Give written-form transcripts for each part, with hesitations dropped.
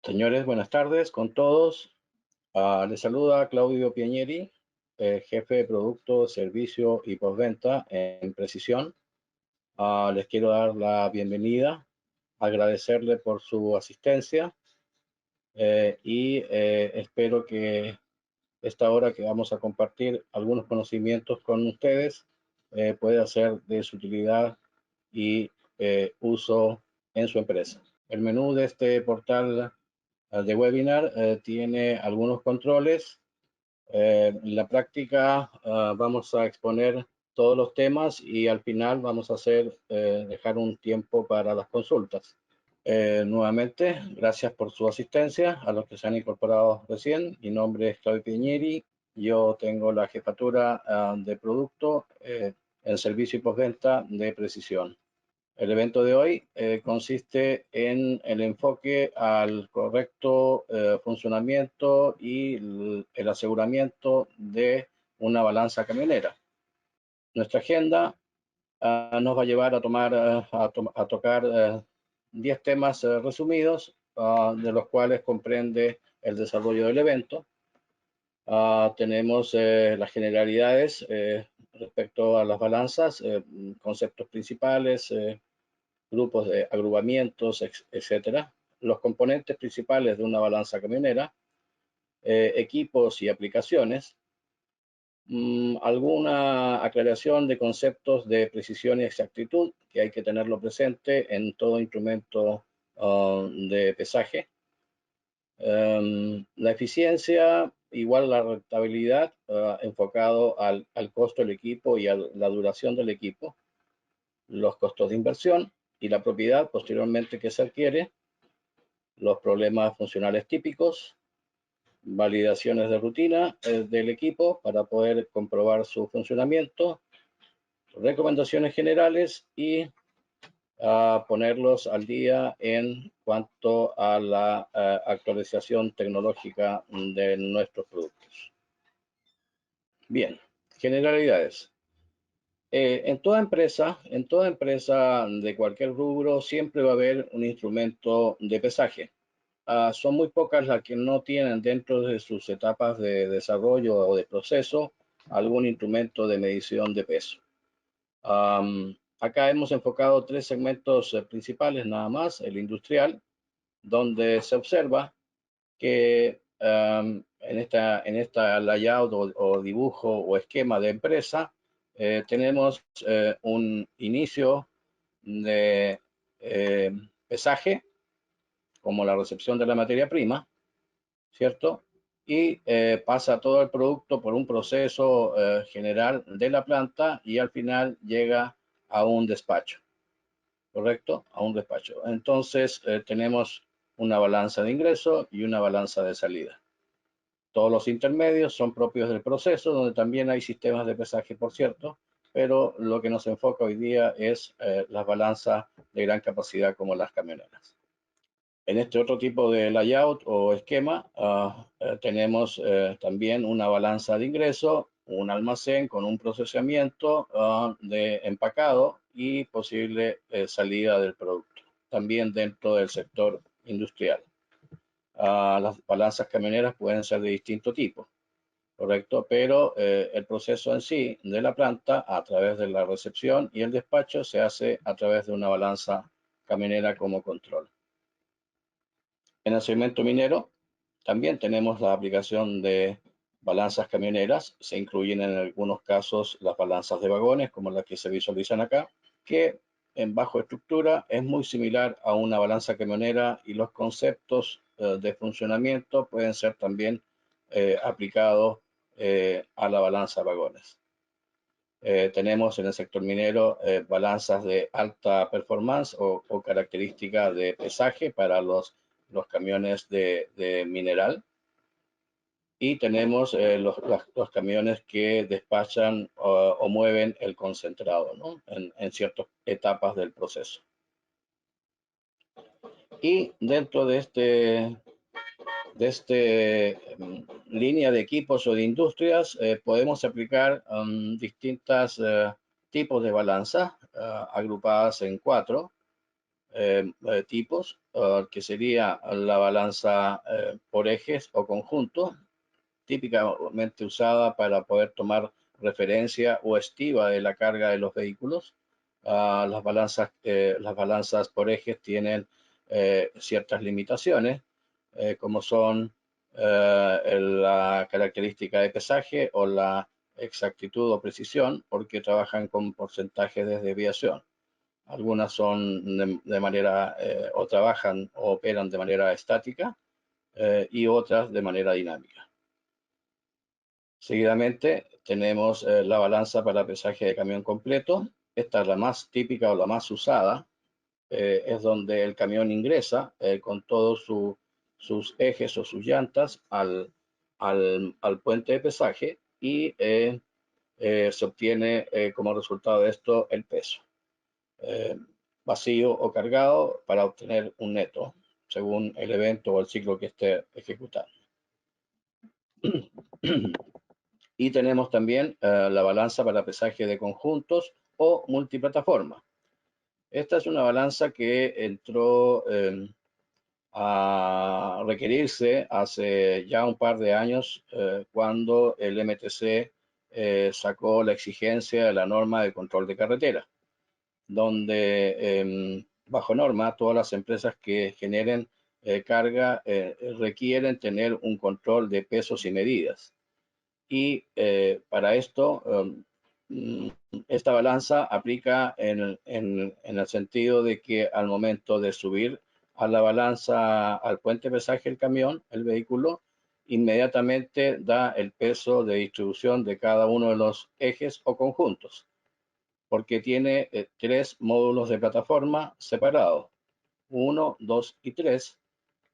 Señores, buenas tardes con todos. Les saluda Claudio Piñeri, jefe de producto, servicio y postventa en Precisión. Les quiero dar la bienvenida, agradecerle por su asistencia y espero que esta hora que vamos a compartir algunos conocimientos con ustedes pueda ser de su utilidad y uso en su empresa. El menú de este portal de webinar tiene algunos controles. En la práctica vamos a exponer todos los temas y al final vamos a dejar un tiempo para las consultas. Nuevamente, gracias por su asistencia a los que se han incorporado recién. Mi nombre es Claudio Piñeri. Yo tengo la jefatura de producto en servicio y postventa de Precisión. El evento de hoy consiste en el enfoque al correcto funcionamiento y el aseguramiento de una balanza camionera. Nuestra agenda nos va a llevar a tocar 10 temas resumidos, de los cuales comprende el desarrollo del evento. Tenemos las generalidades respecto a las balanzas, conceptos principales, grupos de agrupamientos, etcétera, los componentes principales de una balanza camionera, equipos y aplicaciones, alguna aclaración de conceptos de precisión y exactitud que hay que tenerlo presente en todo instrumento de pesaje, la eficiencia igual la rentabilidad enfocado al costo del equipo y a la duración del equipo, los costos de inversión y la propiedad posteriormente que se adquiere, los problemas funcionales típicos, validaciones de rutina del equipo para poder comprobar su funcionamiento, recomendaciones generales y ponerlos al día en cuanto a la actualización tecnológica de nuestros productos. Bien, generalidades. En toda empresa de cualquier rubro, siempre va a haber un instrumento de pesaje. Son muy pocas las que no tienen dentro de sus etapas de desarrollo o de proceso algún instrumento de medición de peso. Acá hemos enfocado 3 segmentos principales nada más, el industrial, donde se observa que en esta layout o dibujo o esquema de empresa, tenemos un inicio de pesaje, como la recepción de la materia prima, ¿cierto? Y pasa todo el producto por un proceso general de la planta y al final llega a un despacho, ¿correcto? A un despacho. Entonces tenemos una balanza de ingreso y una balanza de salida. Todos los intermedios son propios del proceso, donde también hay sistemas de pesaje, por cierto, pero lo que nos enfoca hoy día es las balanzas de gran capacidad como las camioneras. En este otro tipo de layout o esquema tenemos también una balanza de ingreso, un almacén con un procesamiento de empacado y posible salida del producto, también dentro del sector industrial. Las balanzas camioneras pueden ser de distinto tipo, ¿correcto? Pero el proceso en sí de la planta a través de la recepción y el despacho se hace a través de una balanza camionera como control. En el segmento minero también tenemos la aplicación de balanzas camioneras. Se incluyen en algunos casos las balanzas de vagones, como las que se visualizan acá, que en bajo estructura es muy similar a una balanza camionera y los conceptos de funcionamiento pueden ser también aplicados a la balanza de vagones. Tenemos en el sector minero balanzas de alta performance o características de pesaje para los camiones de mineral. Y tenemos los camiones que despachan o mueven el concentrado, ¿no? en ciertas etapas del proceso. Y dentro de línea de equipos o de industrias, podemos aplicar distintos tipos de balanza agrupadas en 4 tipos. que sería la balanza por ejes o conjunto, típicamente usada para poder tomar referencia o estima de la carga de los vehículos. Las balanzas por ejes tienen ciertas limitaciones, como son la característica de pesaje o la exactitud o precisión, porque trabajan con porcentajes de desviación. Algunas son de manera, o trabajan o operan de manera estática y otras de manera dinámica. Seguidamente tenemos la balanza para pesaje de camión completo. Esta es la más típica o la más usada. Es donde el camión ingresa con todos sus ejes o sus llantas al puente de pesaje y se obtiene como resultado de esto el peso, vacío o cargado, para obtener un neto, según el evento o el ciclo que esté ejecutando. Y tenemos también la balanza para pesaje de conjuntos o multiplataforma. Esta es una balanza que entró a requerirse hace ya un par de años, cuando el MTC sacó la exigencia de la norma de control de carretera, donde bajo norma todas las empresas que generen carga requieren tener un control de pesos y medidas. Y para esto, esta balanza aplica en el sentido de que al momento de subir a la balanza, al puente de pesaje el camión, el vehículo, inmediatamente da el peso de distribución de cada uno de los ejes o conjuntos, porque tiene 3 módulos de plataforma separados, 1, 2 y 3.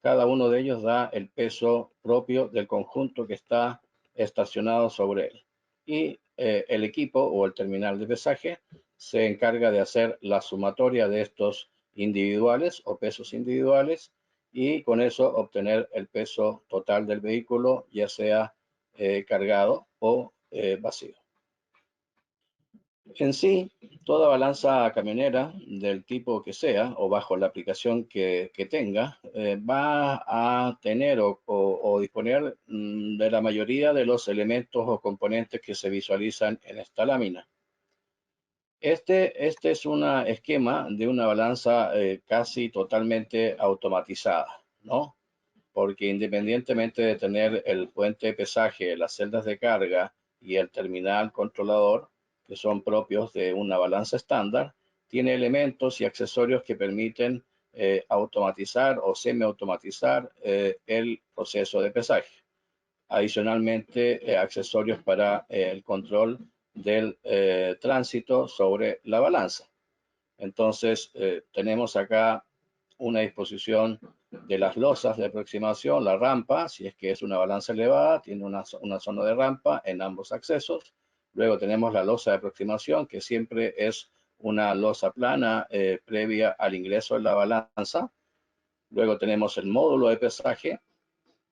Cada uno de ellos da el peso propio del conjunto que está estacionado sobre él. Y el equipo o el terminal de pesaje se encarga de hacer la sumatoria de estos individuales o pesos individuales, y con eso obtener el peso total del vehículo, ya sea cargado o vacío. En sí, toda balanza camionera del tipo que sea o bajo la aplicación que tenga, va a tener o disponer de la mayoría de los elementos o componentes que se visualizan en esta lámina. Este es un esquema de una balanza casi totalmente automatizada, ¿no? Porque independientemente de tener el puente de pesaje, las celdas de carga y el terminal controlador, que son propios de una balanza estándar, tiene elementos y accesorios que permiten automatizar o semiautomatizar el proceso de pesaje. Adicionalmente, accesorios para el control del tránsito sobre la balanza. Entonces, tenemos acá una disposición de las losas de aproximación, la rampa, si es que es una balanza elevada, tiene una zona de rampa en ambos accesos. Luego tenemos la losa de aproximación, que siempre es una losa plana previa al ingreso de la balanza. Luego tenemos el módulo de pesaje,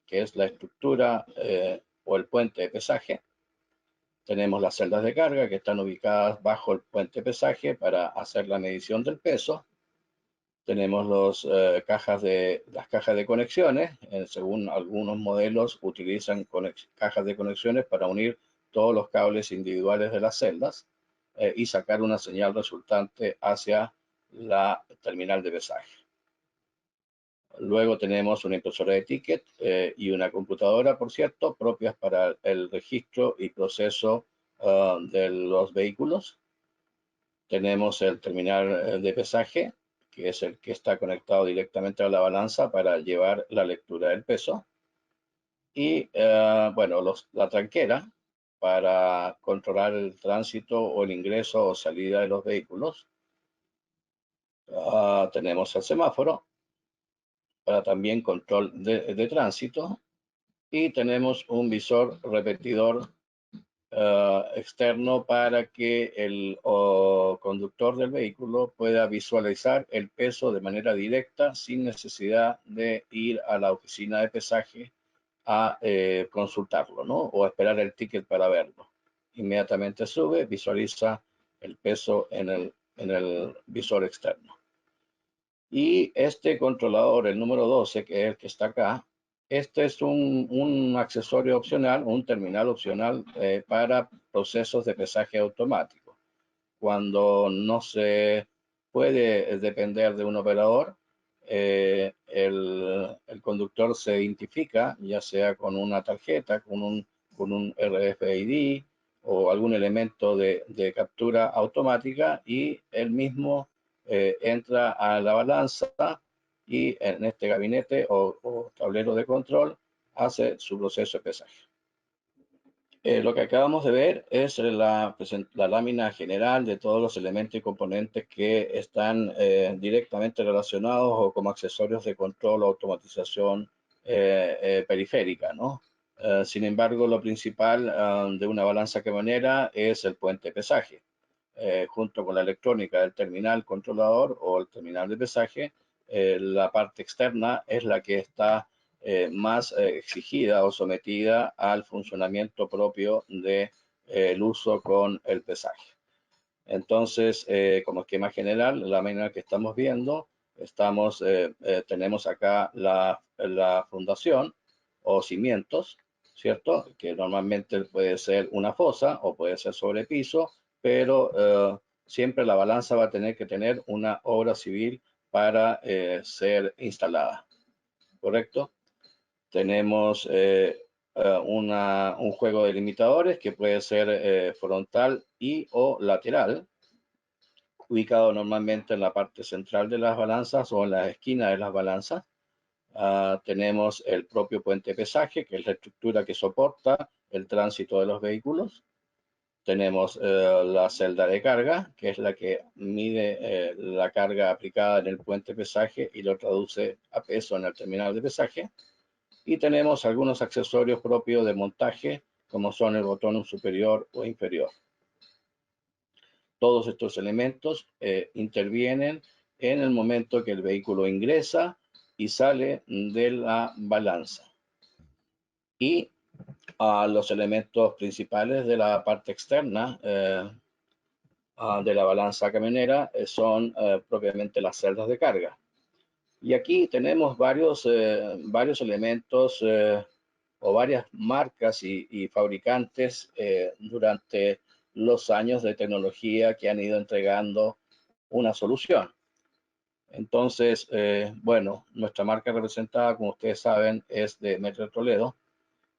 que es la estructura o el puente de pesaje. Tenemos las celdas de carga, que están ubicadas bajo el puente de pesaje para hacer la medición del peso. Tenemos las cajas de conexiones. Según algunos modelos, utilizan cajas de conexiones para unir todos los cables individuales de las celdas y sacar una señal resultante hacia la terminal de pesaje. Luego tenemos una impresora de ticket y una computadora, por cierto, propias para el registro y proceso de los vehículos. Tenemos el terminal de pesaje, que es el que está conectado directamente a la balanza para llevar la lectura del peso. Y bueno, la tranquera para controlar el tránsito o el ingreso o salida de los vehículos. Tenemos el semáforo para también control de tránsito. Y tenemos un visor repetidor externo para que el conductor del vehículo pueda visualizar el peso de manera directa sin necesidad de ir a la oficina de pesaje a consultarlo, ¿no? O esperar el ticket para verlo. Inmediatamente sube, visualiza el peso en el visor externo. Y este controlador, el número 12, que es el que está acá, este es un accesorio opcional, un terminal opcional para procesos de pesaje automático. Cuando no se puede depender de un operador, el conductor se identifica, ya sea con una tarjeta, con un RFID o algún elemento de captura automática, y él mismo entra a la balanza y en este gabinete o tablero de control hace su proceso de pesaje. Lo que acabamos de ver es la lámina general de todos los elementos y componentes que están directamente relacionados o como accesorios de control o automatización periférica, ¿no? Sin embargo, lo principal de una balanza camionera es el puente de pesaje. Junto con la electrónica del terminal controlador o el terminal de pesaje, la parte externa es la que está más exigida o sometida al funcionamiento propio del uso con el pesaje. Entonces, como esquema general, la manera que estamos viendo, tenemos acá la fundación o cimientos, ¿cierto? Que normalmente puede ser una fosa o puede ser sobre piso, pero siempre la balanza va a tener que tener una obra civil para ser instalada, ¿correcto? Tenemos un juego de limitadores que puede ser frontal y o lateral, ubicado normalmente en la parte central de las balanzas o en las esquinas de las balanzas. Tenemos el propio puente de pesaje, que es la estructura que soporta el tránsito de los vehículos. Tenemos la celda de carga, que es la que mide la carga aplicada en el puente de pesaje y lo traduce a peso en el terminal de pesaje. Y tenemos algunos accesorios propios de montaje, como son el botón superior o inferior. Todos estos elementos intervienen en el momento que el vehículo ingresa y sale de la balanza. Y los elementos principales de la parte externa de la balanza camionera son propiamente las celdas de carga. Y aquí tenemos varios elementos o varias marcas y fabricantes durante los años de tecnología que han ido entregando una solución. Entonces, bueno, nuestra marca representada, como ustedes saben, es de Metro Toledo.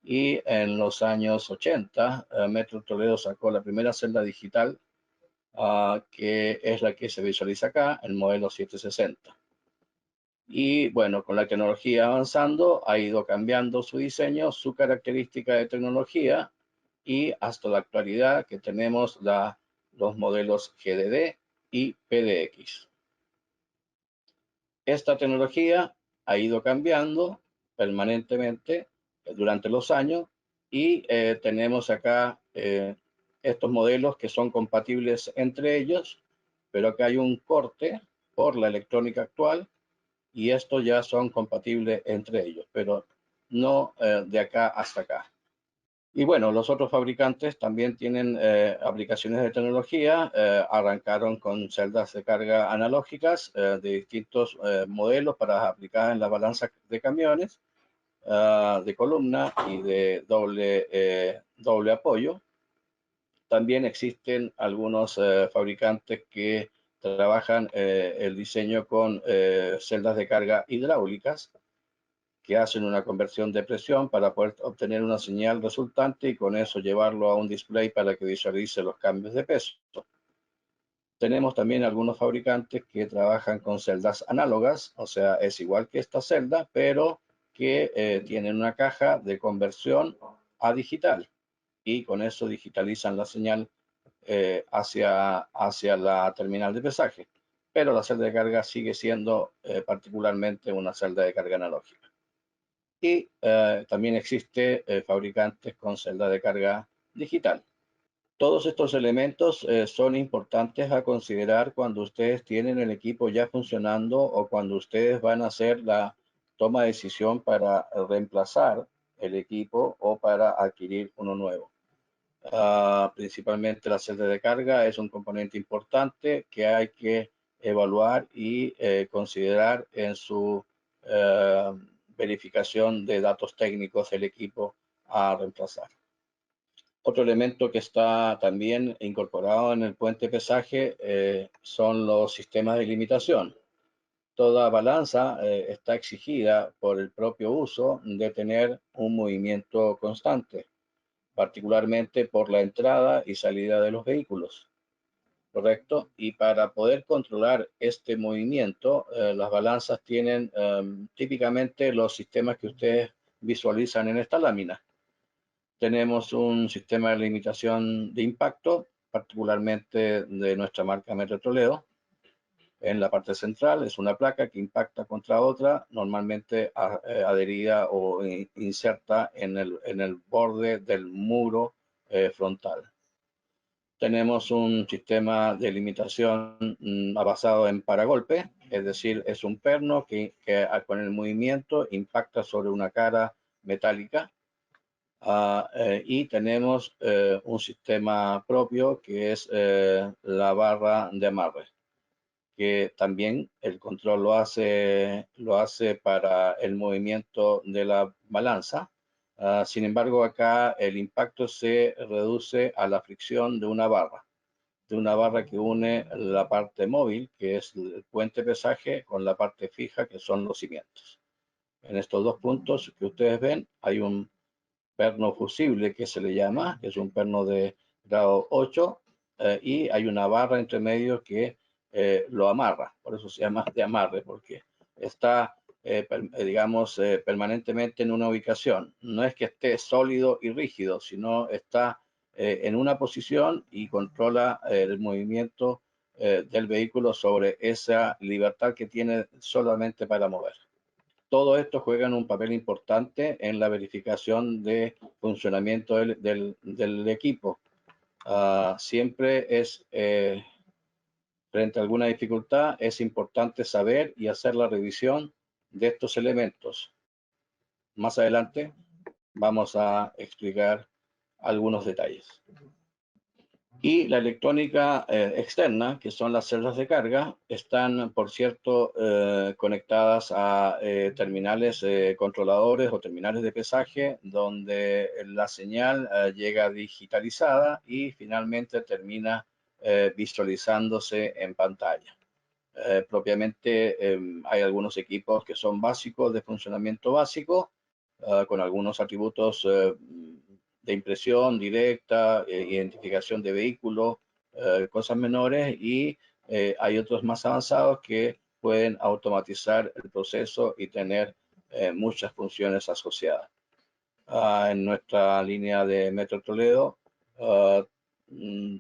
Y en los años 80, Metro Toledo sacó la primera celda digital, que es la que se visualiza acá, el modelo 760. Y bueno, con la tecnología avanzando, ha ido cambiando su diseño, su característica de tecnología, y hasta la actualidad que tenemos los modelos GDD y PDX. Esta tecnología ha ido cambiando permanentemente durante los años, y tenemos acá estos modelos que son compatibles entre ellos, pero acá hay un corte por la electrónica actual y estos ya son compatibles entre ellos, pero no de acá hasta acá. Y bueno, los otros fabricantes también tienen aplicaciones de tecnología, arrancaron con celdas de carga analógicas de distintos modelos para aplicar en la balanza de camiones, de columna y de doble apoyo. También existen algunos fabricantes que trabajan el diseño con celdas de carga hidráulicas, que hacen una conversión de presión para poder obtener una señal resultante y con eso llevarlo a un display para que visualice los cambios de peso. Tenemos también algunos fabricantes que trabajan con celdas análogas, o sea, es igual que esta celda, pero que tienen una caja de conversión a digital y con eso digitalizan la señal hacia la terminal de pesaje. Pero la celda de carga sigue siendo particularmente una celda de carga analógica. Y también existe fabricantes con celda de carga digital. Todos estos elementos son importantes a considerar cuando ustedes tienen el equipo ya funcionando o cuando ustedes van a hacer la toma de decisión para reemplazar el equipo o para adquirir uno nuevo. Principalmente la celda de carga es un componente importante que hay que evaluar y considerar en su verificación de datos técnicos del equipo a reemplazar. Otro elemento que está también incorporado en el puente pesaje son los sistemas de limitación. Toda balanza está exigida por el propio uso de tener un movimiento constante, particularmente por la entrada y salida de los vehículos, ¿correcto? Y para poder controlar este movimiento, las balanzas tienen típicamente los sistemas que ustedes visualizan en esta lámina. Tenemos un sistema de limitación de impacto, particularmente de nuestra marca Metro Toledo. En la parte central es una placa que impacta contra otra, normalmente adherida o inserta en el borde del muro frontal. Tenemos un sistema de limitación basado en paragolpe, es decir, es un perno que con el movimiento impacta sobre una cara metálica. Y tenemos un sistema propio que es la barra de amarre, que también el control lo hace para el movimiento de la balanza. Sin embargo, acá el impacto se reduce a la fricción de una barra que une la parte móvil, que es el puente pesaje, con la parte fija, que son los cimientos. En estos dos puntos que ustedes ven, hay un perno fusible que se le llama, que es un perno de grado 8, y hay una barra entre medio que lo amarra, por eso se llama de amarre, porque está, digamos, permanentemente en una ubicación. No es que esté sólido y rígido, sino está en una posición y controla el movimiento del vehículo sobre esa libertad que tiene solamente para mover. Todo esto juega un papel importante en la verificación de funcionamiento del equipo. Siempre es, frente a alguna dificultad, es importante saber y hacer la revisión de estos elementos. Más adelante vamos a explicar algunos detalles. Y la electrónica externa, que son las celdas de carga, están, por cierto, conectadas a terminales controladores o terminales de pesaje, donde la señal llega digitalizada y finalmente termina visualizándose en pantalla. Propiamente hay algunos equipos que son básicos, de funcionamiento básico, con algunos atributos de impresión directa, identificación de vehículos, cosas menores, y hay otros más avanzados que pueden automatizar el proceso y tener muchas funciones asociadas. En nuestra línea de Metro Toledo,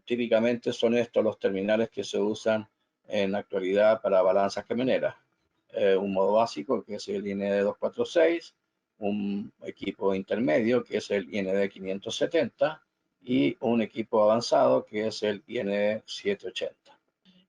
típicamente son estos los terminales que se usan en la actualidad para balanzas camioneras. Un modo básico, que es el IND 246, un equipo intermedio, que es el IND 570, y un equipo avanzado, que es el IND 780.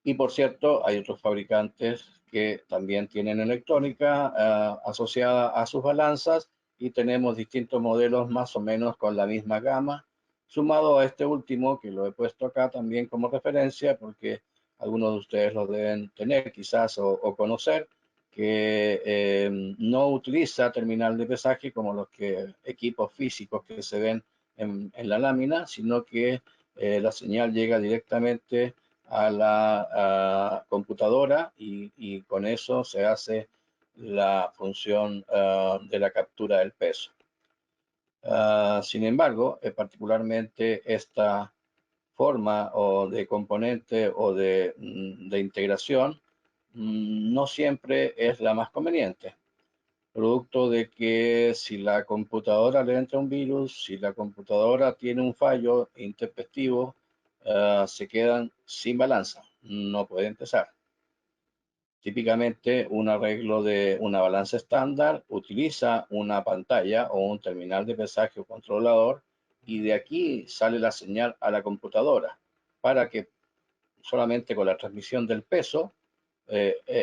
Y por cierto, hay otros fabricantes que también tienen electrónica asociada a sus balanzas, y tenemos distintos modelos más o menos con la misma gama, sumado a este último que lo he puesto acá también como referencia, porque algunos de ustedes lo deben tener quizás o conocer, que no utiliza terminal de pesaje como los equipos físicos que se ven en la lámina, sino que la señal llega directamente a la computadora y con eso se hace la función de la captura del peso. Sin embargo, particularmente esta forma o de componente o de integración no siempre es la más conveniente, producto de que si la computadora le entra un virus, si la computadora tiene un fallo intempestivo, se quedan sin balanza, no pueden empezar. Típicamente, un arreglo de una balanza estándar utiliza una pantalla o un terminal de pesaje o controlador, y de aquí sale la señal a la computadora para que solamente con la transmisión del peso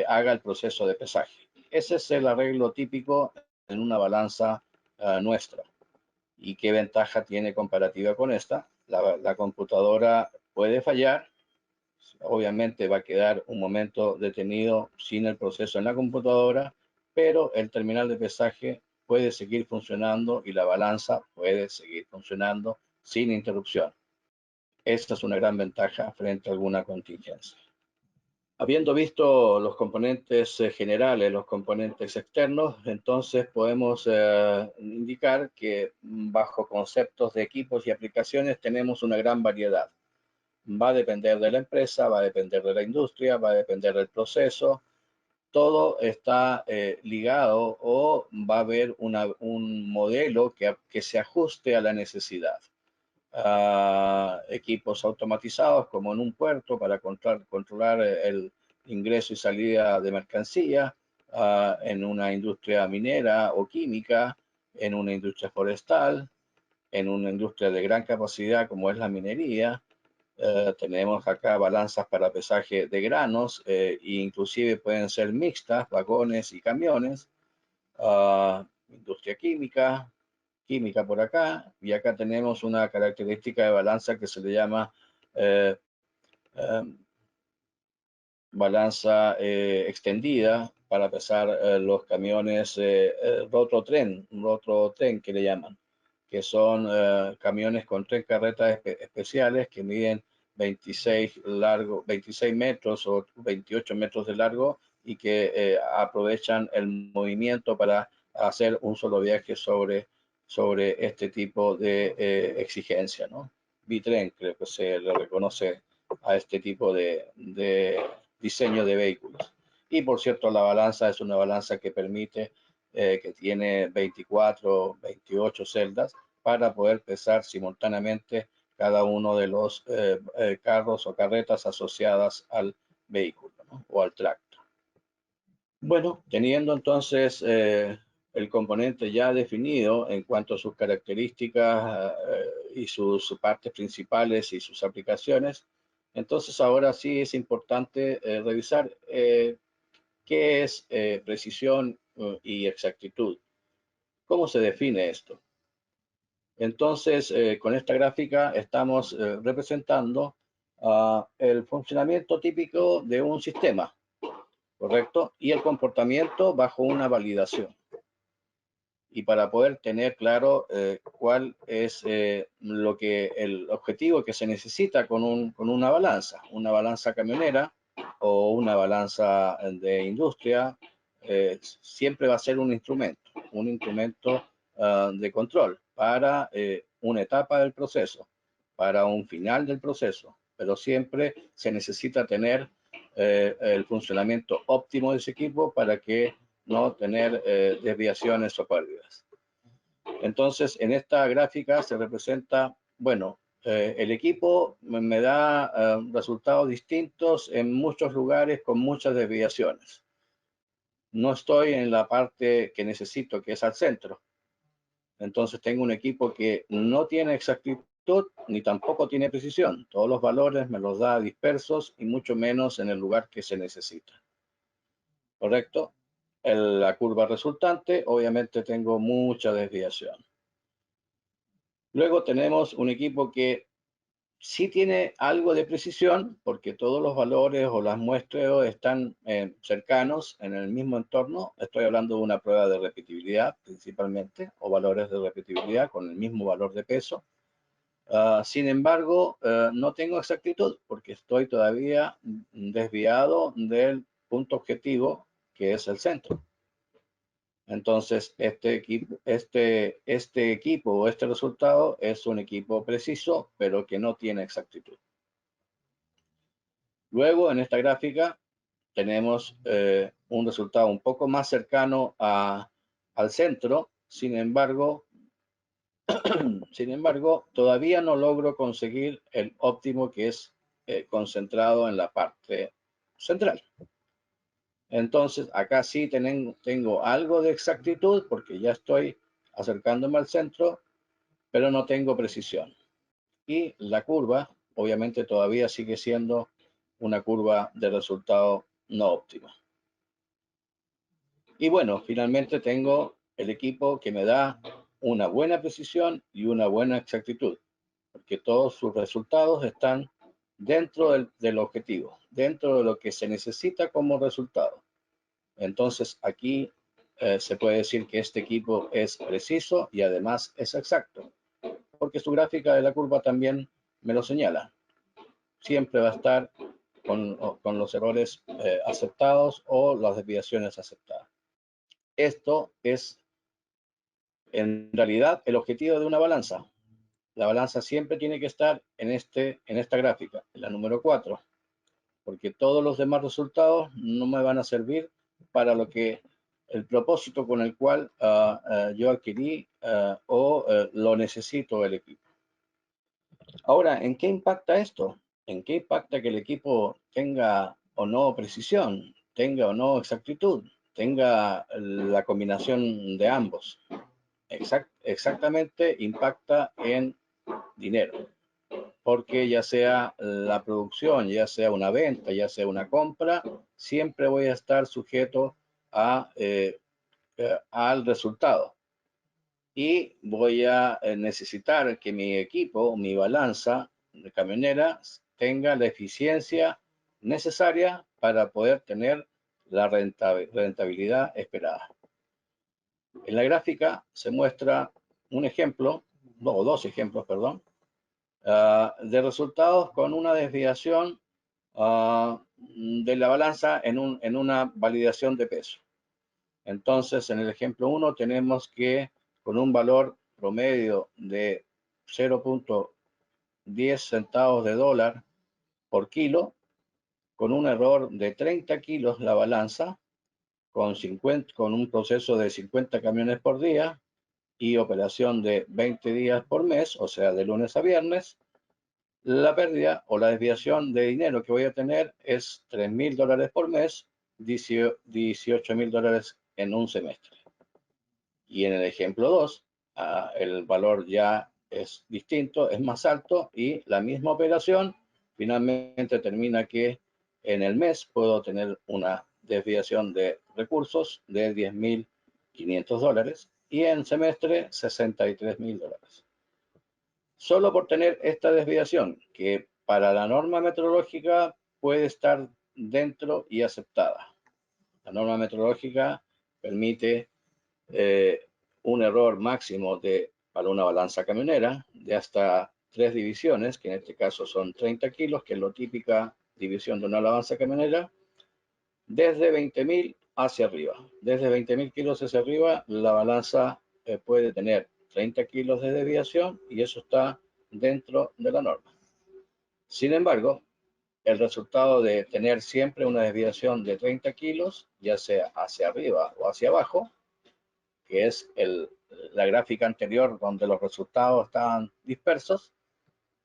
haga el proceso de pesaje. Ese es el arreglo típico en una balanza nuestra. ¿Y qué ventaja tiene comparativa con esta? La computadora puede fallar, Obviamente va a quedar un momento detenido sin el proceso en la computadora, pero el terminal de pesaje puede seguir funcionando y la balanza puede seguir funcionando sin interrupción. Esta es una gran ventaja frente a alguna contingencia. Habiendo visto los componentes generales, los componentes externos, entonces podemos indicar que bajo conceptos de equipos y aplicaciones tenemos una gran variedad. Va a depender de la empresa, va a depender de la industria, va a depender del proceso. Todo está ligado o va a haber un modelo que se ajuste a la necesidad. Equipos automatizados como en un puerto para controlar el ingreso y salida de mercancía, en una industria minera o química, en una industria forestal, en una industria de gran capacidad como es la minería. Tenemos acá balanzas para pesaje de granos, e inclusive pueden ser mixtas, vagones y camiones. Industria química, química por acá, y acá tenemos una característica de balanza que se le llama eh, eh, balanza extendida para pesar los camiones rototren que le llaman, que son camiones con 3 carretas especiales que miden 26 metros o 28 metros de largo y que aprovechan el movimiento para hacer un solo viaje sobre este tipo de exigencia, ¿no? Bitren creo que se le reconoce a este tipo de diseño de vehículos. Y por cierto, la balanza es una balanza que permite, que tiene 24, 28 celdas para poder pesar simultáneamente cada uno de los carros o carretas asociadas al vehículo, ¿no? O al tracto. Bueno, teniendo entonces el componente ya definido en cuanto a sus características y sus partes principales y sus aplicaciones, entonces ahora sí es importante revisar qué es precisión y exactitud. ¿Cómo se define esto? Entonces, con esta gráfica estamos representando el funcionamiento típico de un sistema, ¿correcto? Y el comportamiento bajo una validación. Y para poder tener claro cuál es el objetivo que se necesita con una balanza camionera o una balanza de industria, siempre va a ser un instrumento de control para una etapa del proceso, para un final del proceso, pero siempre se necesita tener el funcionamiento óptimo de ese equipo para que no tener desviaciones o pérdidas. Entonces, en esta gráfica se representa, bueno, el equipo me da resultados distintos en muchos lugares con muchas desviaciones. No estoy en la parte que necesito, que es al centro. Entonces tengo un equipo que no tiene exactitud ni tampoco tiene precisión. Todos los valores me los da dispersos y mucho menos en el lugar que se necesita. ¿Correcto? La curva resultante, obviamente tengo mucha desviación. Luego tenemos un equipo que sí tiene algo de precisión, porque todos los valores o las muestreos están cercanos en el mismo entorno. Estoy hablando de una prueba de repetibilidad principalmente, o valores de repetibilidad con el mismo valor de peso. Sin embargo, no tengo exactitud porque estoy todavía desviado del punto objetivo, que es el centro. Entonces, este equipo o este resultado es un equipo preciso, pero que no tiene exactitud. Luego, en esta gráfica, tenemos un resultado un poco más cercano al centro. Sin embargo, todavía no logro conseguir el óptimo que es concentrado en la parte central. Entonces, acá sí tengo algo de exactitud porque ya estoy acercándome al centro, pero no tengo precisión. Y la curva, obviamente, todavía sigue siendo una curva de resultado no óptima. Y bueno, finalmente tengo el equipo que me da una buena precisión y una buena exactitud, porque todos sus resultados están dentro del objetivo, dentro de lo que se necesita como resultado. Entonces aquí se puede decir que este equipo es preciso y además es exacto, porque su gráfica de la curva también me lo señala. Siempre va a estar con los errores aceptados o las desviaciones aceptadas. Esto es en realidad el objetivo de una balanza. La balanza siempre tiene que estar en esta gráfica, en la número 4, porque todos los demás resultados no me van a servir para el propósito con el cual yo adquirí o lo necesito el equipo. Ahora, ¿en qué impacta esto? ¿En qué impacta que el equipo tenga o no precisión, tenga o no exactitud, tenga la combinación de ambos? Exactamente impacta en dinero, porque ya sea la producción, ya sea una venta, ya sea una compra, siempre voy a estar sujeto al resultado. Y voy a necesitar que mi equipo, mi balanza de camionera, tenga la eficiencia necesaria para poder tener la rentabilidad esperada. En la gráfica se muestra un ejemplo, o dos ejemplos, perdón, de resultados con una desviación de la balanza en una validación de peso. Entonces, en el ejemplo 1 tenemos que con un valor promedio de 0.10 centavos de dólar por kilo, con un error de 30 kilos la balanza, con un proceso de 50 camiones por día y operación de 20 días por mes, o sea, de lunes a viernes, la pérdida o la desviación de dinero que voy a tener es $3.000 por mes, $18.000 en un semestre. Y en el ejemplo 2, el valor ya es distinto, es más alto y la misma operación finalmente termina que en el mes puedo tener una desviación de recursos de $10.500 y en semestre $63.000. Solo por tener esta desviación, que para la norma meteorológica puede estar dentro y aceptada. La norma meteorológica permite un error máximo para una balanza camionera de hasta 3 divisiones, que en este caso son 30 kilos, que es la típica división de una balanza camionera, desde 20.000 hacia arriba. Desde 20.000 kilos hacia arriba, la balanza puede tener 30 kilos de desviación y eso está dentro de la norma. Sin embargo, el resultado de tener siempre una desviación de 30 kilos, ya sea hacia arriba o hacia abajo, que es la gráfica anterior donde los resultados estaban dispersos,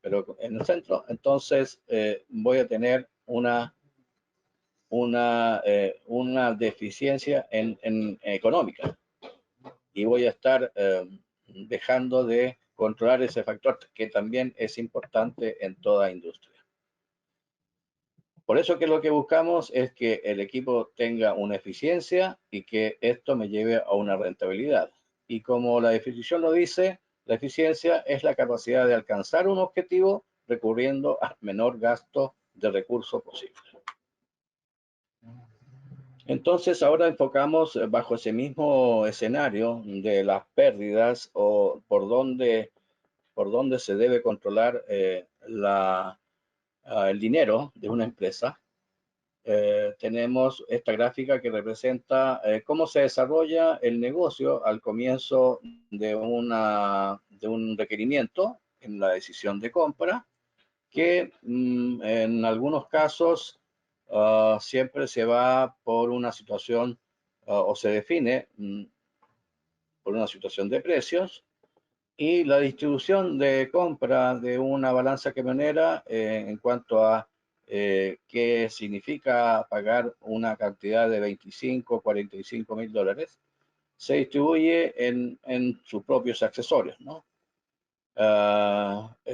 pero en el centro, entonces voy a tener una deficiencia económica y voy a estar dejando de controlar ese factor que también es importante en toda industria. Por eso que lo que buscamos es que el equipo tenga una eficiencia y que esto me lleve a una rentabilidad. Y como la definición lo dice, la eficiencia es la capacidad de alcanzar un objetivo recurriendo al menor gasto de recursos posible. Entonces ahora enfocamos bajo ese mismo escenario de las pérdidas o por dónde se debe controlar el dinero de una empresa. Tenemos esta gráfica que representa cómo se desarrolla el negocio al comienzo de un requerimiento en la decisión de compra, que en algunos casos siempre se va por una situación o se define por una situación de precios, y la distribución de compra de una balanza camionera en cuanto a qué significa pagar una cantidad de 25 o 45 mil dólares, se distribuye en sus propios accesorios, ¿no?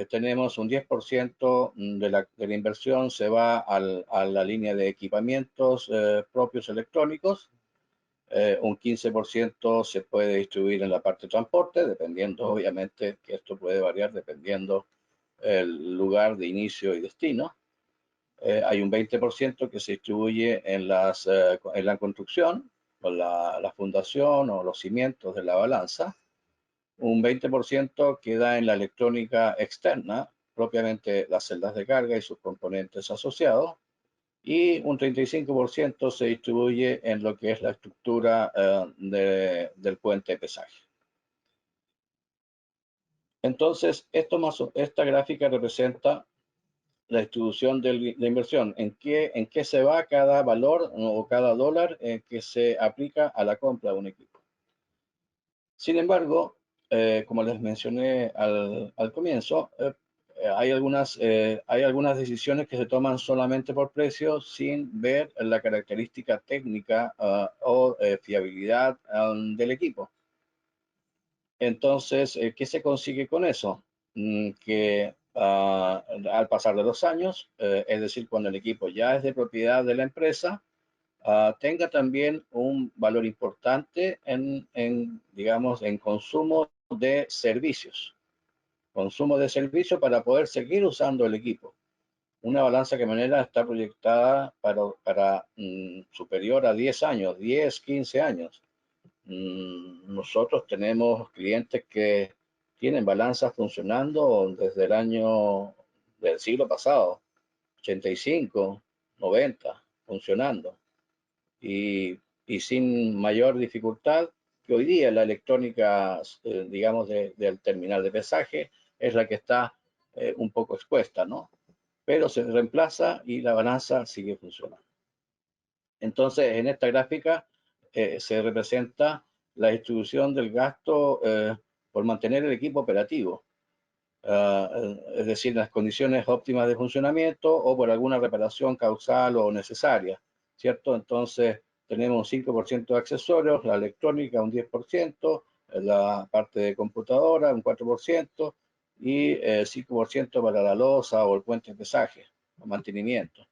Tenemos un 10% de la inversión se va a la línea de equipamientos propios electrónicos, un 15% se puede distribuir en la parte de transporte, dependiendo, obviamente, que esto puede variar dependiendo el lugar de inicio y destino. Hay un 20% que se distribuye en la construcción, con la fundación o los cimientos de la balanza. Un 20% queda en la electrónica externa, propiamente las celdas de carga y sus componentes asociados. Y un 35% se distribuye en lo que es la estructura del puente de pesaje. Entonces, esta gráfica representa la distribución de la inversión, en qué se va cada valor o cada dólar que se aplica a la compra de un equipo. Sin embargo, como les mencioné al comienzo, hay algunas decisiones que se toman solamente por precio sin ver la característica técnica o fiabilidad del equipo. Entonces, ¿qué se consigue con eso? Que al pasar de los años, es decir, cuando el equipo ya es de propiedad de la empresa, tenga también un valor importante digamos, en consumo de servicios. Consumo de servicios para poder seguir usando el equipo. Una balanza que manera está proyectada para superior a 10 años, 10, 15 años. Nosotros tenemos clientes que tienen balanzas funcionando desde el año del siglo pasado, 85, 90, funcionando. Y sin mayor dificultad, que hoy día la electrónica, digamos, del terminal de pesaje es la que está un poco expuesta, ¿no? Pero se reemplaza y la balanza sigue funcionando. Entonces, en esta gráfica se representa la distribución del gasto por mantener el equipo operativo, es decir, las condiciones óptimas de funcionamiento o por alguna reparación causal o necesaria, ¿cierto? Entonces, tenemos un 5% de accesorios, la electrónica un 10%, la parte de computadora un 4% y 5% para la losa o el puente de pesaje o mantenimiento.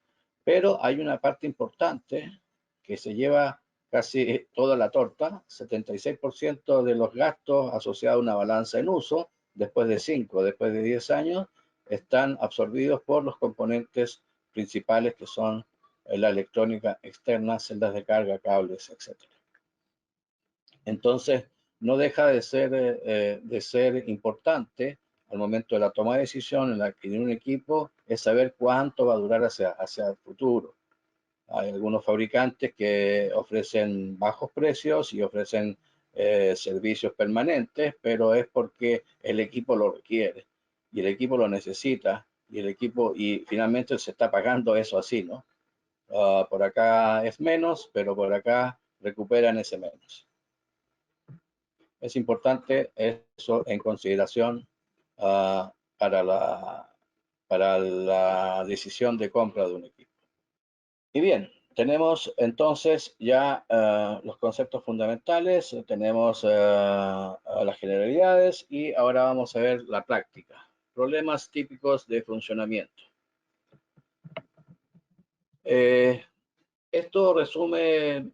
Pero hay una parte importante que se lleva casi toda la torta, 76% de los gastos asociados a una balanza en uso, después de 10 años, están absorbidos por los componentes principales que son la electrónica externa, celdas de carga, cables, etc. Entonces, no deja de ser importante al momento de la toma de decisión en adquirir un equipo, es saber cuánto va a durar hacia el futuro. Hay algunos fabricantes que ofrecen bajos precios y ofrecen servicios permanentes, pero es porque el equipo lo requiere y el equipo lo necesita y finalmente se está pagando eso así, ¿no? Por acá es menos, pero por acá recuperan ese menos. Es importante eso en consideración para la decisión de compra de un equipo. Y bien, tenemos entonces ya los conceptos fundamentales, tenemos las generalidades y ahora vamos a ver la práctica. Problemas típicos de funcionamiento. Esto resume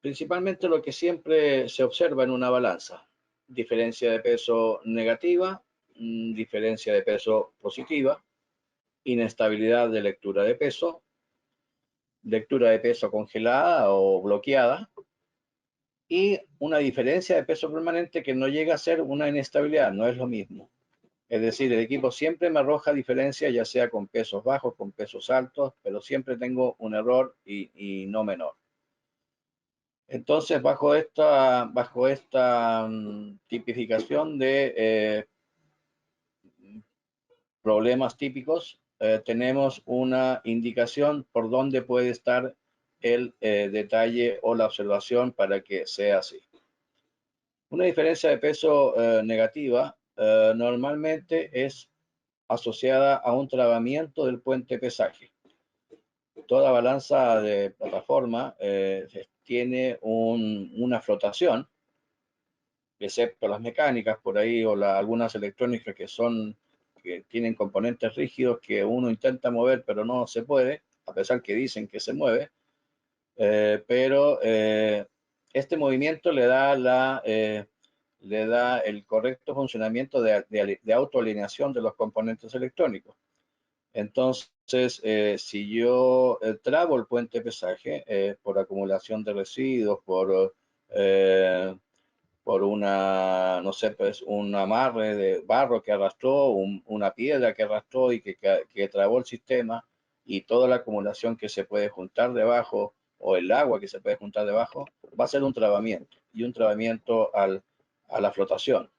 principalmente lo que siempre se observa en una balanza. Diferencia de peso negativa, diferencia de peso positiva, inestabilidad de lectura de peso congelada o bloqueada, y una diferencia de peso permanente que no llega a ser una inestabilidad, no es lo mismo. Es decir, el equipo siempre me arroja diferencia, ya sea con pesos bajos, con pesos altos, pero siempre tengo un error y no menor. Entonces, bajo esta tipificación de problemas típicos, tenemos una indicación por dónde puede estar el detalle o la observación para que sea así. Una diferencia de peso negativa normalmente es asociada a un trabamiento del puente pesaje. Toda balanza de plataforma tiene una flotación, excepto las mecánicas por ahí o algunas electrónicas que tienen componentes rígidos que uno intenta mover pero no se puede, a pesar que dicen que se mueve. Pero este movimiento le da el correcto funcionamiento de autoalineación de los componentes electrónicos. Entonces, Entonces, si yo trabo el puente de pesaje por acumulación de residuos, eh, por una, no sé, pues un amarre de barro que arrastró, una piedra que arrastró y que trabó el sistema, y toda la acumulación que se puede juntar debajo, o el agua que se puede juntar debajo, va a ser un trabamiento, y un trabamiento a la flotación.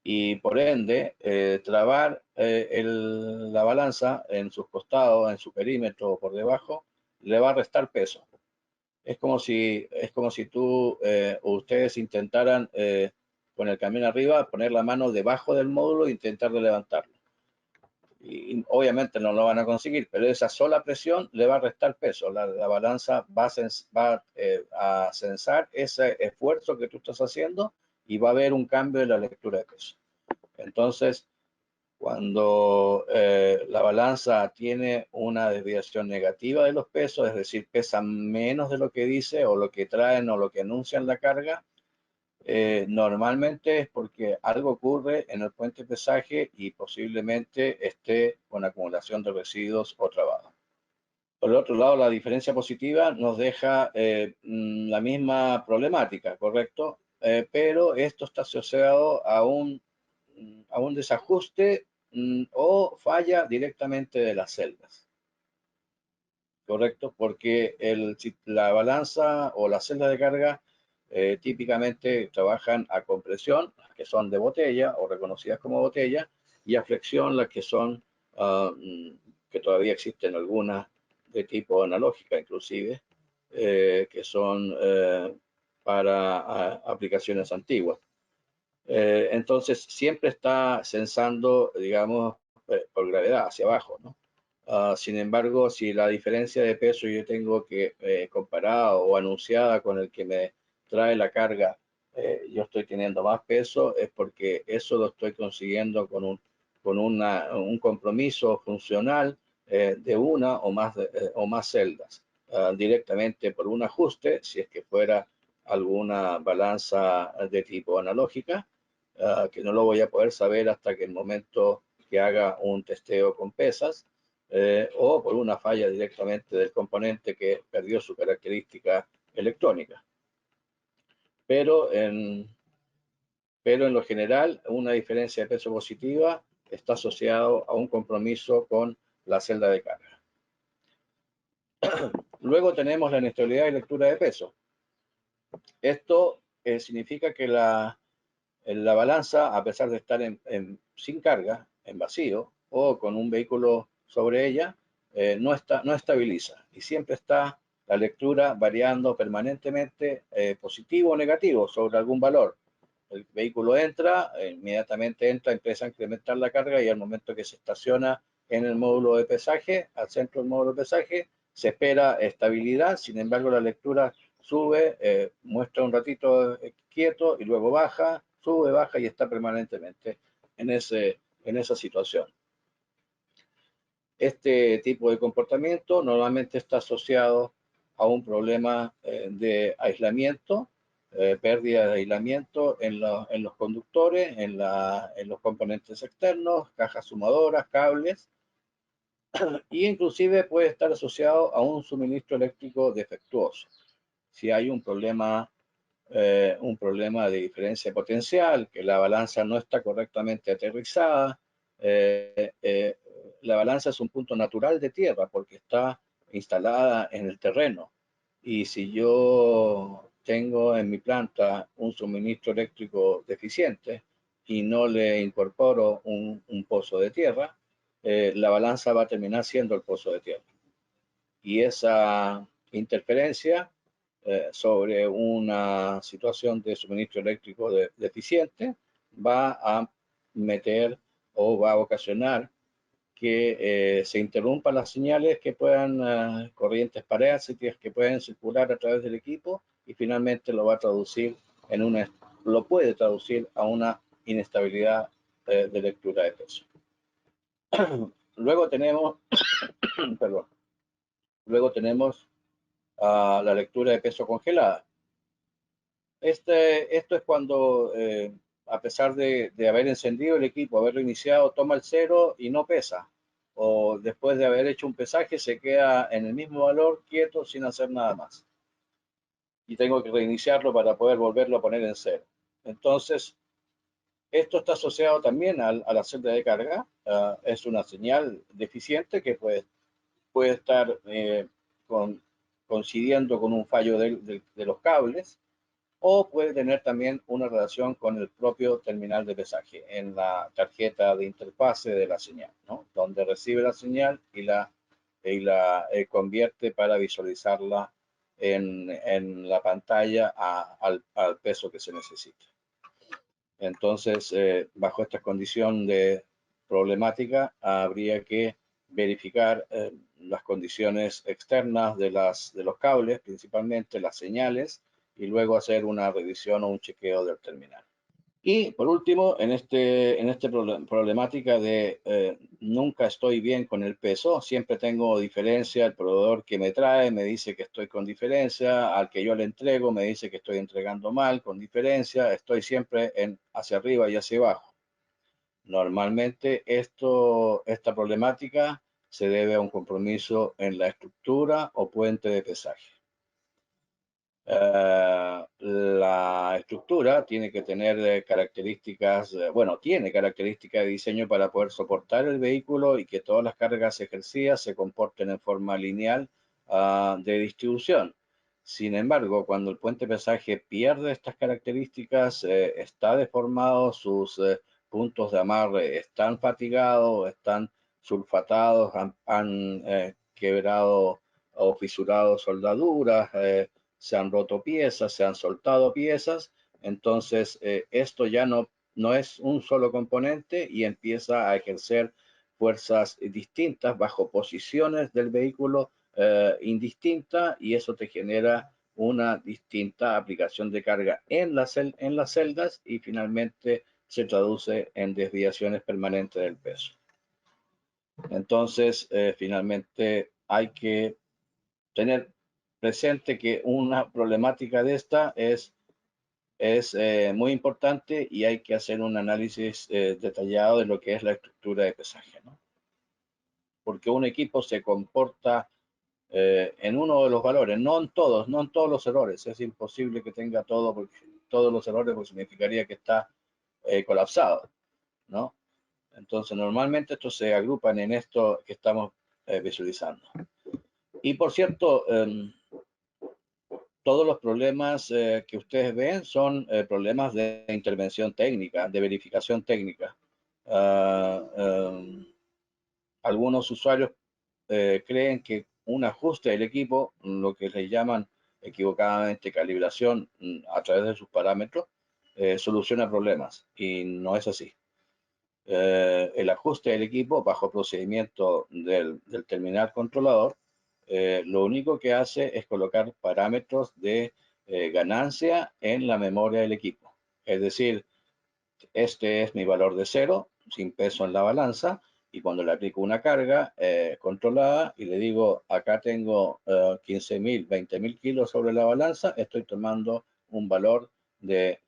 Y por ende, trabar la balanza en sus costados, en su perímetro o por debajo, le va a restar peso. Es como si tú o ustedes intentaran con el camión arriba poner la mano debajo del módulo e intentar de levantarlo. Y obviamente no lo van a conseguir, pero esa sola presión le va a restar peso. La balanza va a censar ese esfuerzo que tú estás haciendo y va a haber un cambio en la lectura de peso. Entonces, cuando la balanza tiene una desviación negativa de los pesos, es decir, pesa menos de lo que dice o lo que traen o lo que anuncian la carga, normalmente es porque algo ocurre en el puente de pesaje y posiblemente esté con acumulación de residuos o trabado. Por el otro lado, la diferencia positiva nos deja la misma problemática, ¿correcto? Pero esto está asociado a un desajuste o falla directamente de las celdas, ¿correcto? Porque la balanza o las celdas de carga típicamente trabajan a compresión, las que son de botella o reconocidas como botella, y a flexión, las que son, que todavía existen algunas de tipo analógica inclusive, que son para aplicaciones antiguas. Entonces siempre está censando, digamos, por gravedad hacia abajo, ¿no? Sin embargo, si la diferencia de peso yo tengo que comparada o anunciada con el que me trae la carga, yo estoy teniendo más peso, es porque eso lo estoy consiguiendo con un compromiso funcional de una o más celdas, directamente por un ajuste, si es que fuera alguna balanza de tipo analógica, que no lo voy a poder saber hasta que el momento que haga un testeo con pesas, o por una falla directamente del componente que perdió su característica electrónica. Pero en lo general, una diferencia de peso positiva está asociado a un compromiso con la celda de carga. Luego tenemos la inestabilidad de lectura de peso. Esto significa que la balanza, a pesar de estar sin carga, en vacío, o con un vehículo sobre ella, no estabiliza y siempre está la lectura variando permanentemente, positivo o negativo, sobre algún valor. El vehículo entra, inmediatamente empieza a incrementar la carga y al momento que se estaciona en el módulo de pesaje, al centro del módulo de pesaje, se espera estabilidad. Sin embargo, la lectura sube, muestra un ratito quieto y luego baja, sube, baja y está permanentemente en esa situación. Este tipo de comportamiento normalmente está asociado a un problema de aislamiento, pérdida de aislamiento en los conductores, en los componentes externos, cajas sumadoras, cables, e inclusive puede estar asociado a un suministro eléctrico defectuoso. Si hay un problema de diferencia potencial, que la balanza no está correctamente aterrizada. La balanza es un punto natural de tierra porque está instalada en el terreno. Y si yo tengo en mi planta un suministro eléctrico deficiente y no le incorporo un pozo de tierra, la balanza va a terminar siendo el pozo de tierra. Y esa interferencia sobre una situación de suministro eléctrico deficiente va a meter o va a ocasionar que se interrumpan las señales que puedan, corrientes parásitas que pueden circular a través del equipo, y finalmente lo puede traducir a una inestabilidad de lectura de peso. Luego tenemos, perdón, luego tenemos la lectura de peso congelada. Esto es cuando, a pesar de haber encendido el equipo, haberlo iniciado, toma el cero y no pesa, o después de haber hecho un pesaje se queda en el mismo valor, quieto, sin hacer nada más. Y tengo que reiniciarlo para poder volverlo a poner en cero. Entonces, esto está asociado también a la celda de carga. Es una señal deficiente que puede estar coincidiendo con un fallo de los cables, o puede tener también una relación con el propio terminal de pesaje en la tarjeta de interfase de la señal, ¿no? Donde recibe la señal y la convierte para visualizarla en la pantalla al peso que se necesita. Entonces, bajo esta condición de problemática, habría que verificar las condiciones externas de los cables, principalmente las señales, y luego hacer una revisión o un chequeo del terminal. Y por último, en esta problemática de nunca estoy bien con el peso, siempre tengo diferencia, el proveedor que me trae me dice que estoy con diferencia, al que yo le entrego me dice que estoy entregando mal, con diferencia, estoy siempre hacia arriba y hacia abajo. Normalmente esta problemática se debe a un compromiso en la estructura o puente de pesaje. La estructura tiene que tener características, bueno, tiene características de diseño para poder soportar el vehículo y que todas las cargas ejercidas se comporten en forma lineal de distribución. Sin embargo, cuando el puente de pesaje pierde estas características, está deformado, sus puntos de amarre están fatigados, están sulfatados, han quebrado o fisurado soldaduras, se han roto piezas, se han soltado piezas, entonces esto ya no es un solo componente y empieza a ejercer fuerzas distintas bajo posiciones del vehículo indistintas, y eso te genera una distinta aplicación de carga en las celdas y finalmente se traduce en desviaciones permanentes del peso. Entonces, finalmente hay que tener presente que una problemática de esta es muy importante y hay que hacer un análisis detallado de lo que es la estructura de pesaje, ¿no? Porque un equipo se comporta en uno de los valores, no en todos los errores. Es imposible que tenga todos los errores, porque significaría que está colapsado, ¿no? Entonces, normalmente estos se agrupan en esto que estamos visualizando. Y por cierto, todos los problemas que ustedes ven son problemas de intervención técnica, de verificación técnica. Algunos usuarios creen que un ajuste del equipo, lo que les llaman equivocadamente calibración a través de sus parámetros, soluciona problemas, y no es así. El ajuste del equipo bajo procedimiento del terminal controlador, lo único que hace es colocar parámetros de ganancia en la memoria del equipo. Es decir, este es mi valor de 0, sin peso en la balanza, y cuando le aplico una carga controlada y le digo, acá tengo 15.000, 20.000 kilos sobre la balanza, estoy tomando un valor de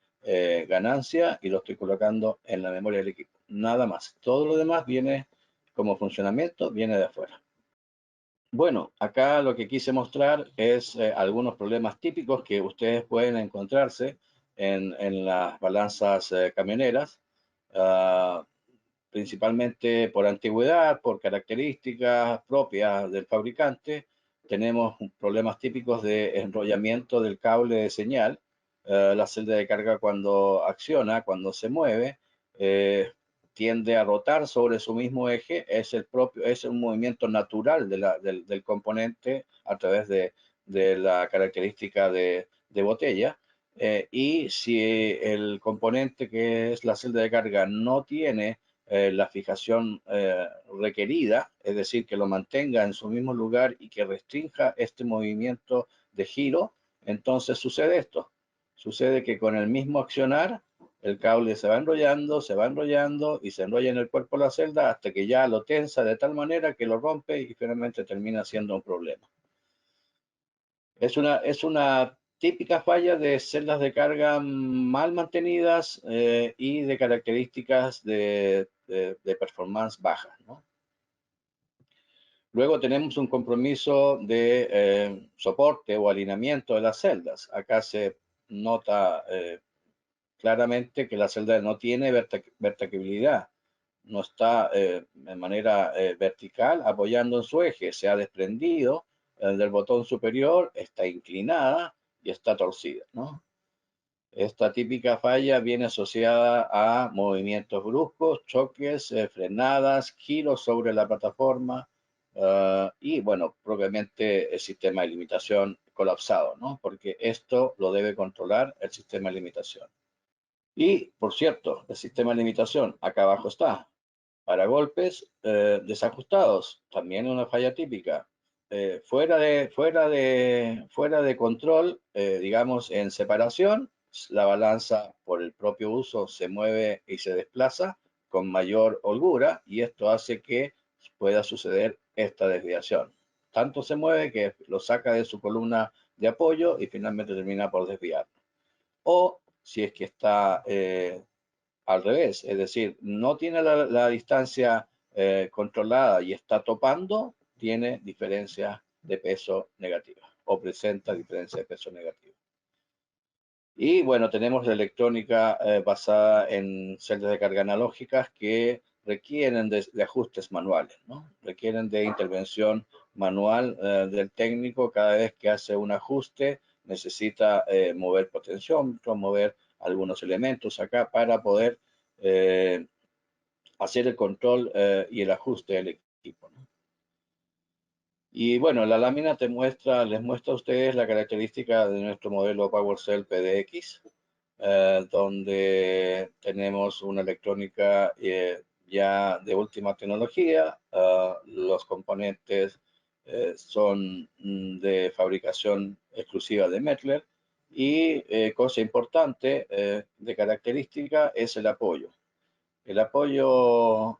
ganancia y lo estoy colocando en la memoria del equipo. Nada más. Todo lo demás viene como funcionamiento, viene de afuera. Bueno, acá lo que quise mostrar es algunos problemas típicos que ustedes pueden encontrarse en las balanzas camioneras, principalmente por antigüedad, por características propias del fabricante. Tenemos problemas típicos de enrollamiento del cable de señal. La celda de carga, cuando acciona, cuando se mueve, tiende a rotar sobre su mismo eje. Es un movimiento natural del componente a través de la característica de botella. Y si el componente, que es la celda de carga, no tiene la fijación requerida, es decir, que lo mantenga en su mismo lugar y que restrinja este movimiento de giro, entonces sucede esto. Sucede que con el mismo accionar, el cable se va enrollando y se enrolla en el cuerpo de la celda hasta que ya lo tensa de tal manera que lo rompe y finalmente termina siendo un problema. Es una típica falla de celdas de carga mal mantenidas y de características de performance bajas, ¿no? Luego tenemos un compromiso de soporte o alineamiento de las celdas. Acá se nota claramente que la celda no tiene verticalidad, no está de manera vertical apoyando en su eje, se ha desprendido del botón superior, está inclinada y está torcida, ¿no? Esta típica falla viene asociada a movimientos bruscos, choques, frenadas, giros sobre la plataforma y, bueno, propiamente el sistema de limitación colapsado, ¿no? Porque esto lo debe controlar el sistema de limitación. Y, por cierto, el sistema de limitación, acá abajo está, para golpes desajustados, también una falla típica. Fuera de control, digamos en separación, la balanza por el propio uso se mueve y se desplaza con mayor holgura y esto hace que pueda suceder esta desviación. Tanto se mueve que lo saca de su columna de apoyo y finalmente termina por desviar. O si es que está al revés, es decir, no tiene la distancia controlada y está topando, tiene diferencia de peso negativa o presenta diferencia de peso negativa. Y bueno, tenemos la electrónica basada en celdas de carga analógicas que requieren de ajustes manuales, ¿no? Requieren de intervención manual del técnico cada vez que hace un ajuste, necesita mover potenciómetro, mover algunos elementos acá para poder hacer el control y el ajuste del equipo, ¿no? Y bueno, la lámina les muestra a ustedes la característica de nuestro modelo PowerCell PDX, donde tenemos una electrónica ya de última tecnología. Los componentes son de fabricación exclusiva de Mettler y cosa importante de característica es el apoyo. El apoyo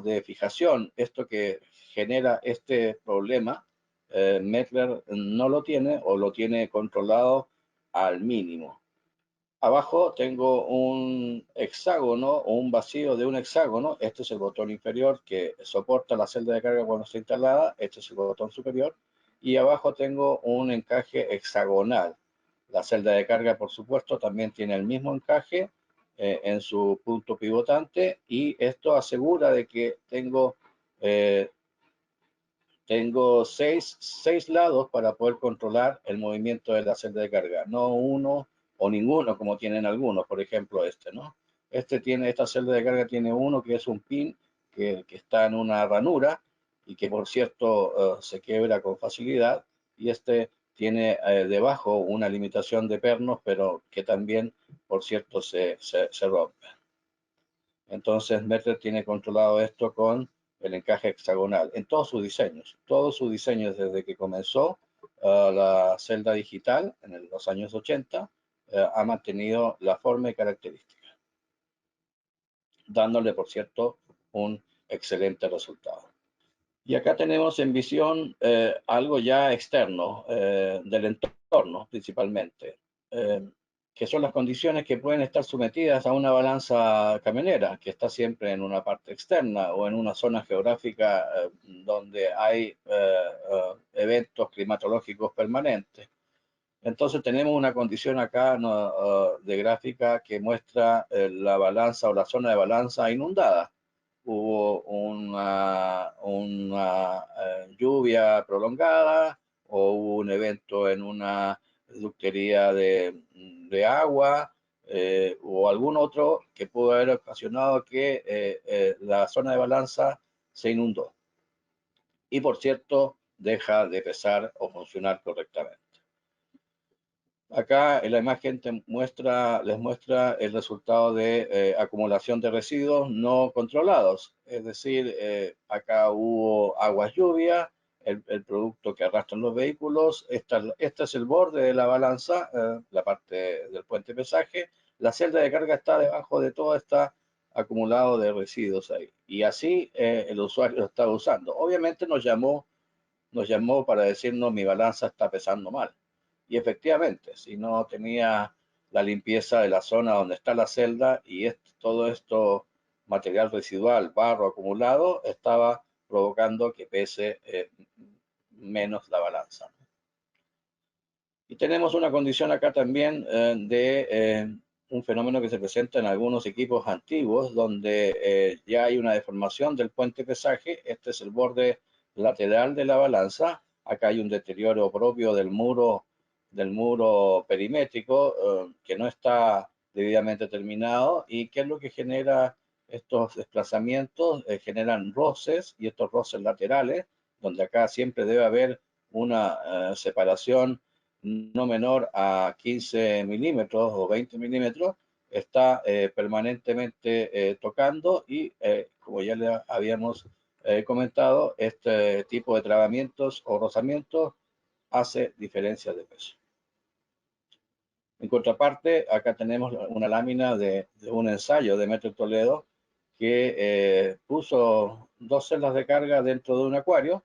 de fijación, esto que genera este problema, Mettler no lo tiene o lo tiene controlado al mínimo. Abajo tengo un hexágono o un vacío de un hexágono. Este es el botón inferior que soporta la celda de carga cuando está instalada. Este es el botón superior. Y abajo tengo un encaje hexagonal. La celda de carga, por supuesto, también tiene el mismo encaje en su punto pivotante. Y esto asegura de que tengo seis lados para poder controlar el movimiento de la celda de carga, no uno o ninguno como tienen algunos, por ejemplo este, ¿no? Esta celda de carga tiene uno que es un pin que está en una ranura y que por cierto se quiebra con facilidad y este tiene debajo una limitación de pernos pero que también por cierto se rompe. Entonces Mettler tiene controlado esto con el encaje hexagonal en todos sus diseños desde que comenzó la celda digital en los años 80, ha mantenido la forma y característica, dándole, por cierto, un excelente resultado. Y acá tenemos en visión algo ya externo del entorno principalmente, que son las condiciones que pueden estar sometidas a una balanza camionera, que está siempre en una parte externa o en una zona geográfica donde hay eventos climatológicos permanentes. Entonces tenemos una condición acá de gráfica que muestra la balanza o la zona de balanza inundada. Hubo una lluvia prolongada o hubo un evento en una ductería de agua o algún otro que pudo haber ocasionado que la zona de balanza se inundó y por cierto deja de pesar o funcionar correctamente. Acá en la imagen les muestra el resultado de acumulación de residuos no controlados. Es decir, acá hubo aguas lluvia, el producto que arrastran los vehículos. Este es el borde de la balanza, la parte del puente de pesaje. La celda de carga está debajo de todo este acumulado de residuos ahí. Y así el usuario lo estaba usando. Obviamente nos llamó para decirnos mi balanza está pesando mal. Y efectivamente, si no tenía la limpieza de la zona donde está la celda y todo esto material residual, barro acumulado, estaba provocando que pese menos la balanza. Y tenemos una condición acá también de un fenómeno que se presenta en algunos equipos antiguos, donde ya hay una deformación del puente pesaje. Este es el borde lateral de la balanza. Acá hay un deterioro propio del muro perimétrico que no está debidamente terminado. ¿Y qué es lo que genera estos desplazamientos? Generan roces, y estos roces laterales, donde acá siempre debe haber una separación no menor a 15 milímetros o 20 milímetros, está permanentemente tocando, y como ya le habíamos comentado, este tipo de trabamientos o rozamientos hace diferencias de peso. En contraparte, acá tenemos una lámina de un ensayo de Metro Toledo que puso 2 celdas de carga dentro de un acuario.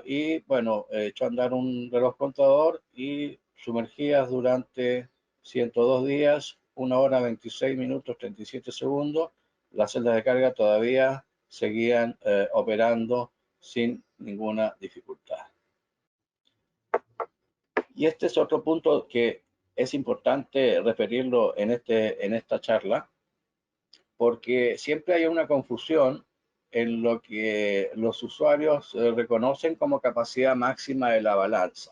Y bueno, echó a andar un reloj contador y sumergidas durante 102 días, 1 hora 26 minutos 37 segundos. Las celdas de carga todavía seguían operando sin ninguna dificultad. Y este es otro punto que es importante referirlo en esta charla, porque siempre hay una confusión en lo que los usuarios reconocen como capacidad máxima de la balanza,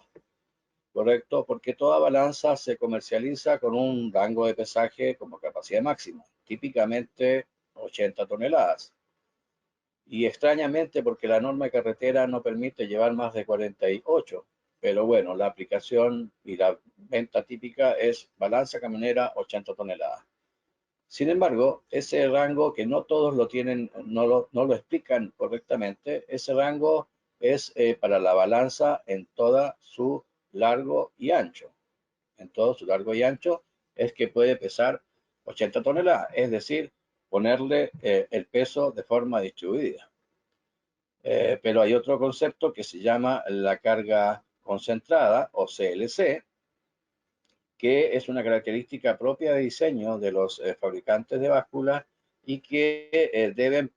¿correcto? Porque toda balanza se comercializa con un rango de pesaje como capacidad máxima, típicamente 80 toneladas. Y extrañamente, porque la norma de carretera no permite llevar más de 48, pero bueno, la aplicación y la venta típica es balanza camionera 80 toneladas. Sin embargo, ese rango que no todos lo tienen, no lo explican correctamente, ese rango es para la balanza en toda su largo y ancho. En todo su largo y ancho es que puede pesar 80 toneladas, es decir, ponerle el peso de forma distribuida. Pero hay otro concepto que se llama la carga concentrada o CLC, que es una característica propia de diseño de los fabricantes de básculas y que deben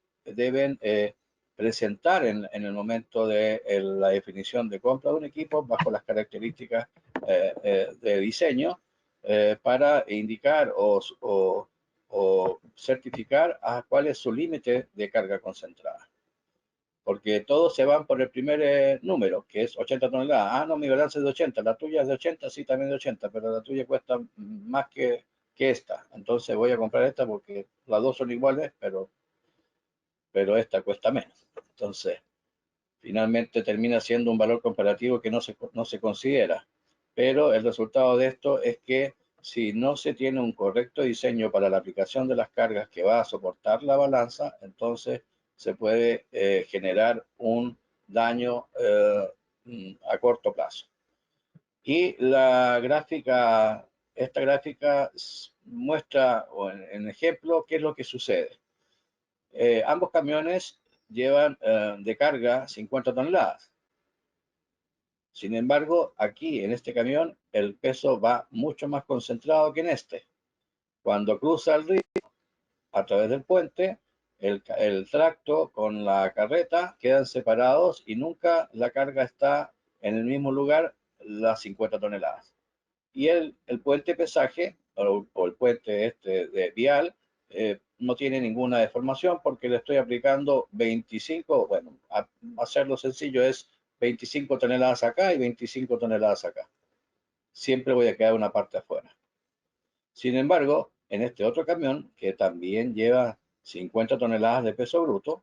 presentar en el momento de la definición de compra de un equipo bajo las características de diseño para indicar o certificar a cuál es su límite de carga concentrada. Porque todos se van por el primer número, que es 80 toneladas. Ah, no, mi balanza es de 80, la tuya es de 80, sí, también de 80, pero la tuya cuesta más que esta. Entonces voy a comprar esta porque las dos son iguales, pero esta cuesta menos. Entonces, finalmente termina siendo un valor comparativo que no se considera. Pero el resultado de esto es que si no se tiene un correcto diseño para la aplicación de las cargas que va a soportar la balanza, entonces se puede generar un daño a corto plazo. Y esta gráfica muestra en ejemplo qué es lo que sucede. Ambos camiones llevan de carga 50 toneladas. Sin embargo, aquí en este camión el peso va mucho más concentrado que en este. Cuando cruza el río a través del puente, el tracto con la carreta quedan separados y nunca la carga está en el mismo lugar, las 50 toneladas. Y el puente pesaje o el puente este de vial no tiene ninguna deformación porque le estoy aplicando 25, bueno, a hacerlo sencillo es 25 toneladas acá y 25 toneladas acá. Siempre voy a quedar una parte afuera. Sin embargo, en este otro camión, que también lleva 50 toneladas de peso bruto,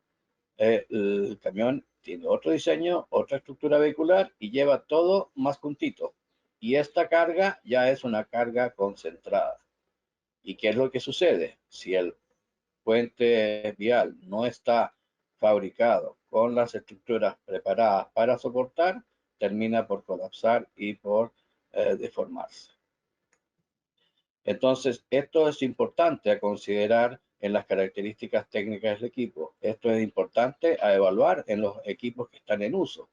el camión tiene otro diseño, otra estructura vehicular y lleva todo más juntito. Y esta carga ya es una carga concentrada. ¿Y qué es lo que sucede? Si el puente vial no está fabricado con las estructuras preparadas para soportar, termina por colapsar y por deformarse. Entonces, esto es importante a considerar en las características técnicas del equipo. Esto es importante a evaluar en los equipos que están en uso.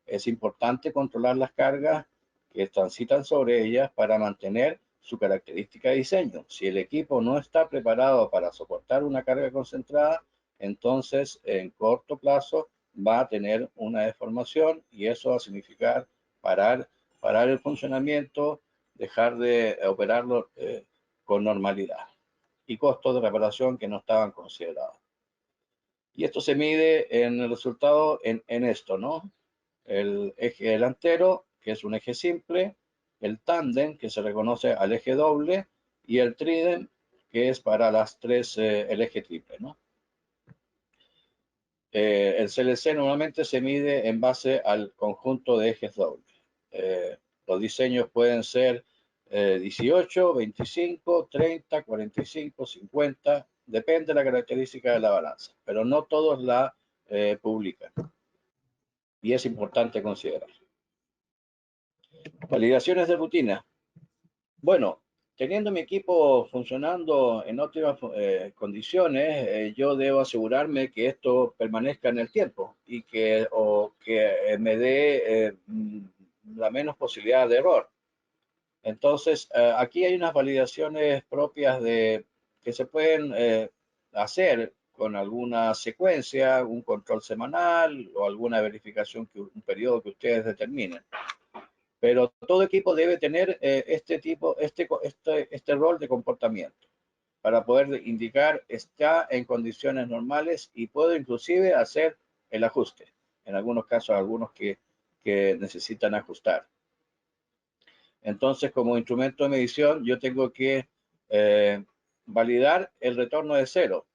Es importante controlar las cargas que transitan sobre ellas para mantener su característica de diseño. Si el equipo no está preparado para soportar una carga concentrada, entonces en corto plazo va a tener una deformación y eso va a significar parar el funcionamiento, dejar de operarlo con normalidad y costos de reparación que no estaban considerados. Y esto se mide en el resultado en esto, ¿no? El eje delantero, que es un eje simple, el tándem, que se reconoce al eje doble, y el trídem, que es para las tres, el eje triple, ¿no? El CLC normalmente se mide en base al conjunto de ejes dobles. Los diseños pueden ser 18, 25, 30, 45, 50, depende de la característica de la balanza, pero no todos la publican y es importante considerar. Validaciones de rutina. Bueno, teniendo mi equipo funcionando en óptimas condiciones, yo debo asegurarme que esto permanezca en el tiempo y que me dé la menos posibilidad de error. Entonces, aquí hay unas validaciones propias que se pueden hacer con alguna secuencia, un control semanal o alguna verificación, un periodo que ustedes determinen. Pero todo equipo debe tener este rol de comportamiento para poder indicar está en condiciones normales y puedo inclusive hacer el ajuste. En algunos casos, algunos que necesitan ajustar. Entonces, como instrumento de medición, yo tengo que validar el retorno de cero,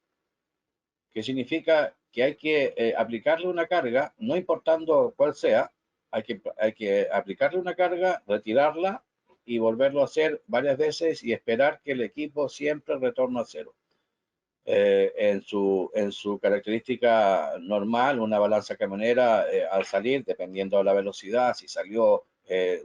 que significa que hay que aplicarle una carga, no importando cuál sea, hay que aplicarle una carga, retirarla y volverlo a hacer varias veces y esperar que el equipo siempre retorne a cero. En su característica normal, una balanza camionera al salir, dependiendo de la velocidad, si salió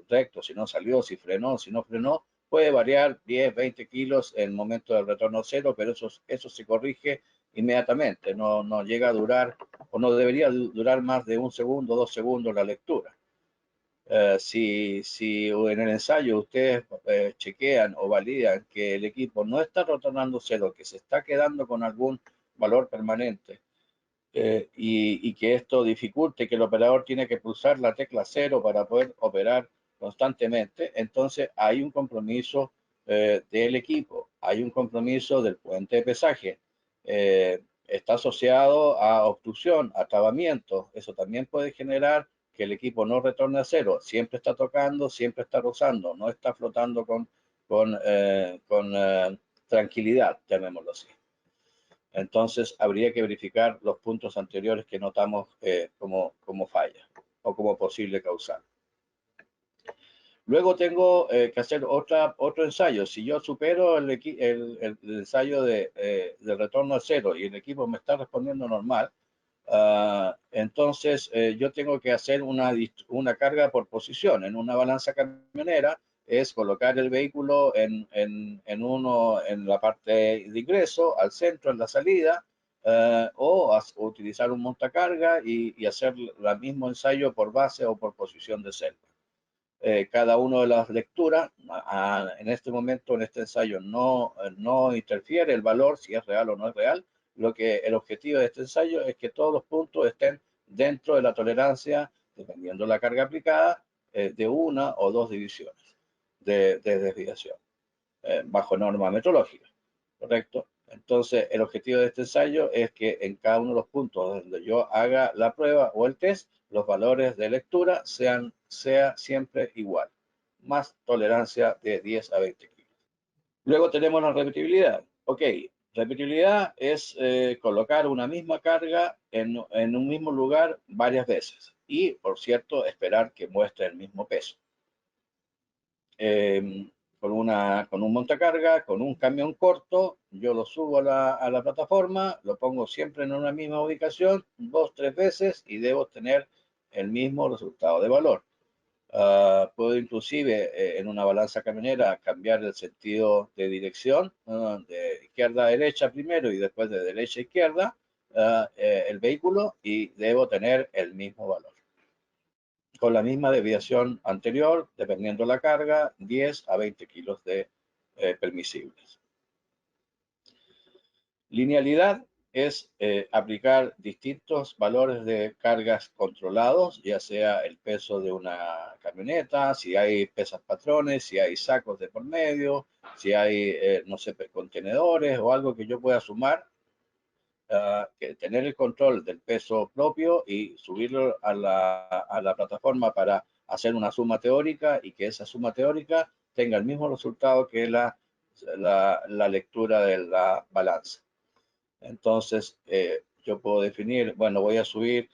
recto, si no salió, si frenó, si no frenó, puede variar 10, 20 kilos en el momento del retorno a cero, pero eso se corrige inmediatamente, no llega a durar o no debería durar más de 1 segundo, 2 segundos la lectura. Si en el ensayo ustedes chequean o validan que el equipo no está retornando cero, que se está quedando con algún valor permanente y que esto dificulte que el operador tiene que pulsar la tecla cero para poder operar constantemente, entonces hay un compromiso del equipo, hay un compromiso del puente de pesaje. Está asociado a obstrucción, a trabamiento, eso también puede generar que el equipo no retorne a cero, siempre está tocando, siempre está rozando, no está flotando con tranquilidad, llamémoslo así. Entonces habría que verificar los puntos anteriores que notamos como falla o como posible causal. Luego tengo que hacer otro ensayo. Si yo supero el ensayo de retorno a cero y el equipo me está respondiendo normal, entonces yo tengo que hacer una carga por posición. En una balanza camionera es colocar el vehículo en la parte de ingreso, al centro, en la salida, o utilizar un montacarga y hacer el mismo ensayo por base o por posición de celda. Cada una de las lecturas, en este momento, en este ensayo, no interfiere el valor, si es real o no es real. El objetivo de este ensayo es que todos los puntos estén dentro de la tolerancia, dependiendo de la carga aplicada, de 1 o 2 divisiones de desviación, bajo norma metrológica, ¿correcto? Entonces, el objetivo de este ensayo es que en cada uno de los puntos donde yo haga la prueba o el test, los valores de lectura sea siempre igual, más tolerancia de 10 a 20 kilos. Luego tenemos la repetibilidad. Ok, repetibilidad es colocar una misma carga en un mismo lugar varias veces y, por cierto, esperar que muestre el mismo peso. Con un montacarga, con un camión corto, yo lo subo a la plataforma, lo pongo siempre en una misma ubicación, 2, 3 veces y debo tener el mismo resultado de valor. Puedo inclusive en una balanza camionera cambiar el sentido de dirección, de izquierda a derecha primero y después de derecha a izquierda el vehículo y debo tener el mismo valor. Con la misma desviación anterior, dependiendo la carga, 10 a 20 kilos de permisibles. Linealidad es aplicar distintos valores de cargas controlados, ya sea el peso de una camioneta, si hay pesas patrones, si hay sacos de por medio, si hay, no sé, contenedores o algo que yo pueda sumar, que tener el control del peso propio y subirlo a la plataforma para hacer una suma teórica y que esa suma teórica tenga el mismo resultado que la lectura de la balanza. Entonces, yo puedo definir, bueno, voy a subir